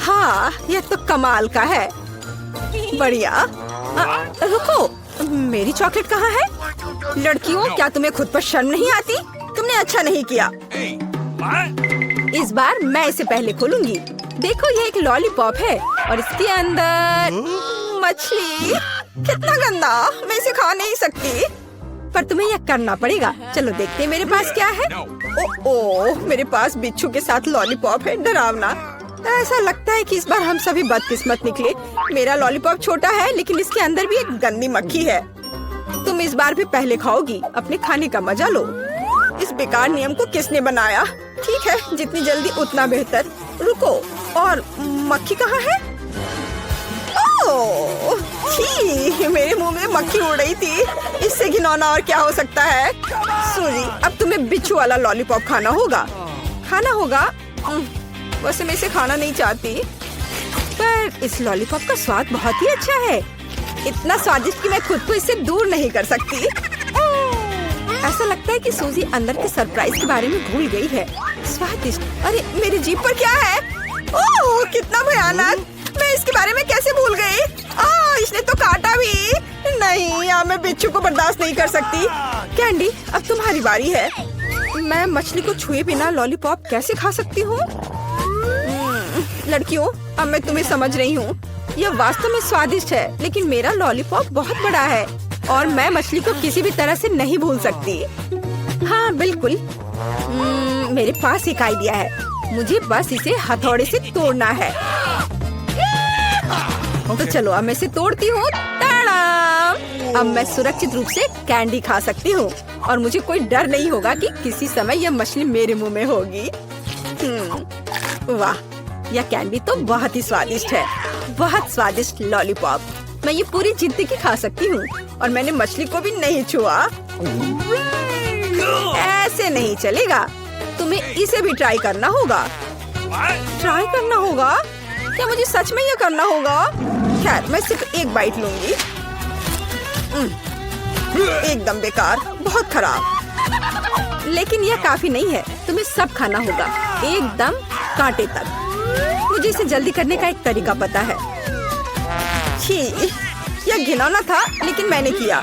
हाँ, यह तो कमाल का है। बढ़िया। रुको, मेरी चॉकलेट कहाँ है? लड़कियों, क्या तुम्हें खुद पर शर्म नहीं आती? तुमने अच्छा नहीं किया। इस बार मैं इसे पहले खोलूंगी। देखो, ये एक लॉलीपॉप है और इसके अंदर मछली। कितना गंदा, मैं इसे खा नहीं सकती। पर तुम्हें यह करना पड़ेगा। चलो देखते हैं मेरे पास क्या है। ओह, मेरे पास बिच्छू के साथ लॉलीपॉप है। डरावना। ऐसा लगता है कि इस बार हम सभी बदकिस्मत निकले। मेरा लॉलीपॉप छोटा है, लेकिन इसके अंदर भी एक गंदी मक्खी है। तुम इस बार भी पहले खाओगी। अपने खाने का मजा लो। इस बेकार नियम को किसने बनाया? ठीक है, जितनी जल्दी उतना बेहतर। रुको, और मक्खी कहाँ है? ओह, छी, मेरे मुंह में मक्खी उड़ रही थी। इससे घिनौना और क्या हो सकता है? सूजी, अब तुम्हें बिच्छू वाला लॉलीपॉप खाना होगा। वैसे मैं इसे खाना नहीं चाहती, पर इस लॉलीपॉप का स्वाद बहुत ही अच्छा है। इतना स्वादिष्ट कि मैं खुद को इससे दूर नहीं कर सकती। ऐसा लगता है कि सूजी अंदर के सरप्राइज के बारे में भूल गई है। स्वादिष्ट। अरे, मेरी जीभ पर क्या है? ओह, कितना भयानक। मैं इसके बारे में कैसे भूल गई? इसने तो काटा भी। नहीं, अब मैं बिच्छू को बर्दाश्त नहीं कर सकती। कैंडी, अब तुम्हारी बारी है। मैं मछली को छुए बिना लॉलीपॉप कैसे खा सकती हूँ? लड़कियों, अब मैं तुम्हें समझ रही हूँ। यह वास्तव में स्वादिष्ट है, लेकिन मेरा लॉलीपॉप बहुत बड़ा है और मैं मछली को किसी भी तरह से नहीं भूल सकती। हाँ, बिल्कुल। मेरे पास एक आइडिया है। मुझे बस इसे हथौड़े से तोड़ना है। तो चलो, अब मैं इसे तोड़ती हूँ। अब मैं सुरक्षित रूप से कैंडी खा सकती हूँ और मुझे कोई डर नहीं होगा कि किसी समय यह मछली मेरे मुंह में होगी। वाह, यह कैंडी तो बहुत ही स्वादिष्ट है। बहुत स्वादिष्ट लॉलीपॉप। मैं ये पूरी जिंदगी खा सकती हूँ और मैंने मछली को भी नहीं छुआ। ऐसे नहीं चलेगा। तुम्हें इसे भी ट्राई करना होगा। ट्राई करना होगा? क्या मुझे सच में ये करना होगा? खैर, मैं सिर्फ एक बाइट लूंगी। एकदम बेकार, बहुत खराब। लेकिन यह काफी नहीं है। तुम्हें सब खाना होगा, एकदम कांटे तक। मुझे इसे जल्दी करने का एक तरीका पता है। छी, यह घिनौना था, लेकिन मैंने किया।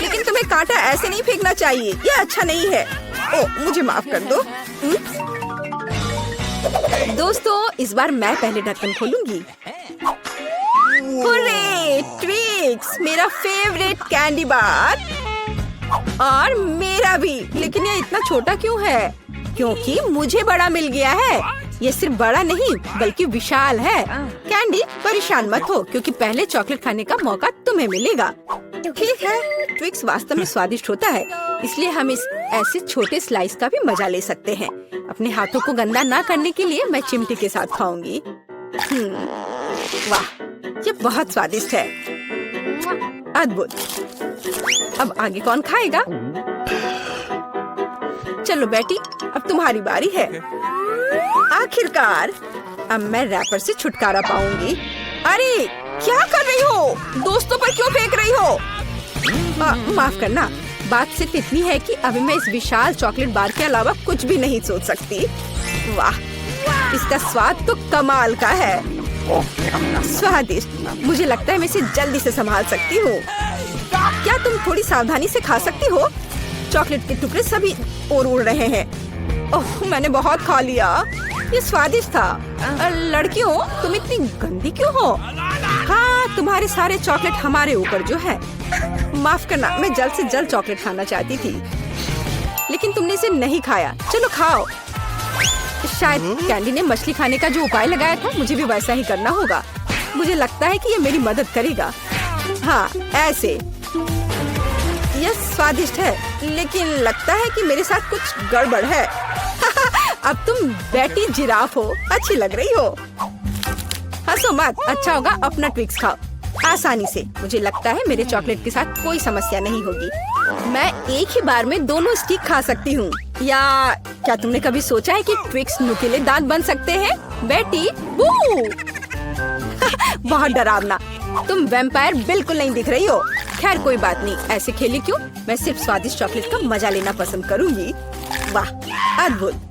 लेकिन तुम्हें कांटा ऐसे नहीं फेंकना चाहिए। यह अच्छा नहीं है। ओह, मुझे माफ कर दो। दोस्तों, इस बार मैं पहले ढक्कन खोलूंगी। हुर्रे, ट्विक्स, मेरा फेवरेट कैंडी बार। और मेरा भी। लेकिन यह इतना छोटा क्यों है? क्योंकि मुझे बड़ा मिल गया है। ये सिर्फ बड़ा नहीं, बल्कि विशाल है। कैंडी, परेशान मत हो, क्योंकि पहले चॉकलेट खाने का मौका तुम्हें मिलेगा। ठीक है, ट्विक्स वास्तव में स्वादिष्ट होता है, इसलिए हम इस ऐसे छोटे स्लाइस का भी मजा ले सकते हैं। अपने हाथों को गंदा ना करने के लिए मैं चिमटी के साथ खाऊंगी। वाह, ये बहुत स्वादिष्ट है। अद्भुत। अब आगे कौन खाएगा? चलो बेटी, अब तुम्हारी बारी है। आखिरकार, अब मैं रैपर से छुटकारा पाऊंगी। अरे, क्या कर रही हो? दोस्तों पर क्यों फेंक रही हो? माफ करना। बात सिर्फ इतनी है कि अभी मैं इस विशाल चॉकलेट बार के अलावा कुछ भी नहीं सोच सकती। वाह, इसका स्वाद तो कमाल का है। स्वादिष्ट। मुझे लगता है मैं इसे जल्दी से संभाल सकती हूँ। क्या तुम थोड़ी सावधानी से खा सकती हो? चॉकलेट के टुकड़े सभी और उड़ रहे हैं। ओह, मैंने बहुत खा लिया। ये स्वादिष्ट था। लड़कियों, तुम इतनी गंदी क्यों हो? हाँ, तुम्हारे सारे चॉकलेट हमारे ऊपर जो है। माफ करना, मैं जल्द से जल्द चॉकलेट खाना चाहती थी, लेकिन तुमने इसे नहीं खाया। चलो खाओ। शायद कैंडी ने मछली खाने का जो उपाय लगाया था, मुझे भी वैसा ही करना होगा। मुझे लगता है कि ये मेरी मदद करेगा। हाँ, ऐसे। यह स्वादिष्ट है, लेकिन लगता है कि मेरे साथ कुछ गड़बड़ है। अब तुम बैटी जिराफ हो, अच्छी लग रही हो। हंसो मत, अच्छा होगा अपना ट्विक्स खाओ आसानी से। मुझे लगता है मेरे चॉकलेट के साथ कोई समस्या नहीं होगी। मैं एक ही बार में दोनों स्टिक खा सकती हूँ। या क्या तुमने कभी सोचा है कि ट्विक्स नुकीले दांत बन सकते हैं? बेटी, बू! बहुत डरावना। तुम वैम्पायर बिल्कुल नहीं दिख रही हो। खैर कोई बात नहीं, ऐसे खेली क्यों? मैं सिर्फ स्वादिष्ट चॉकलेट का मजा लेना पसंद करूंगी। वाह, अद्भुत।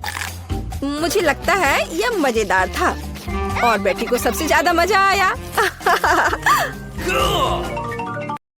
मुझे लगता है यह मजेदार था और बेटी को सबसे ज्यादा मजा आया।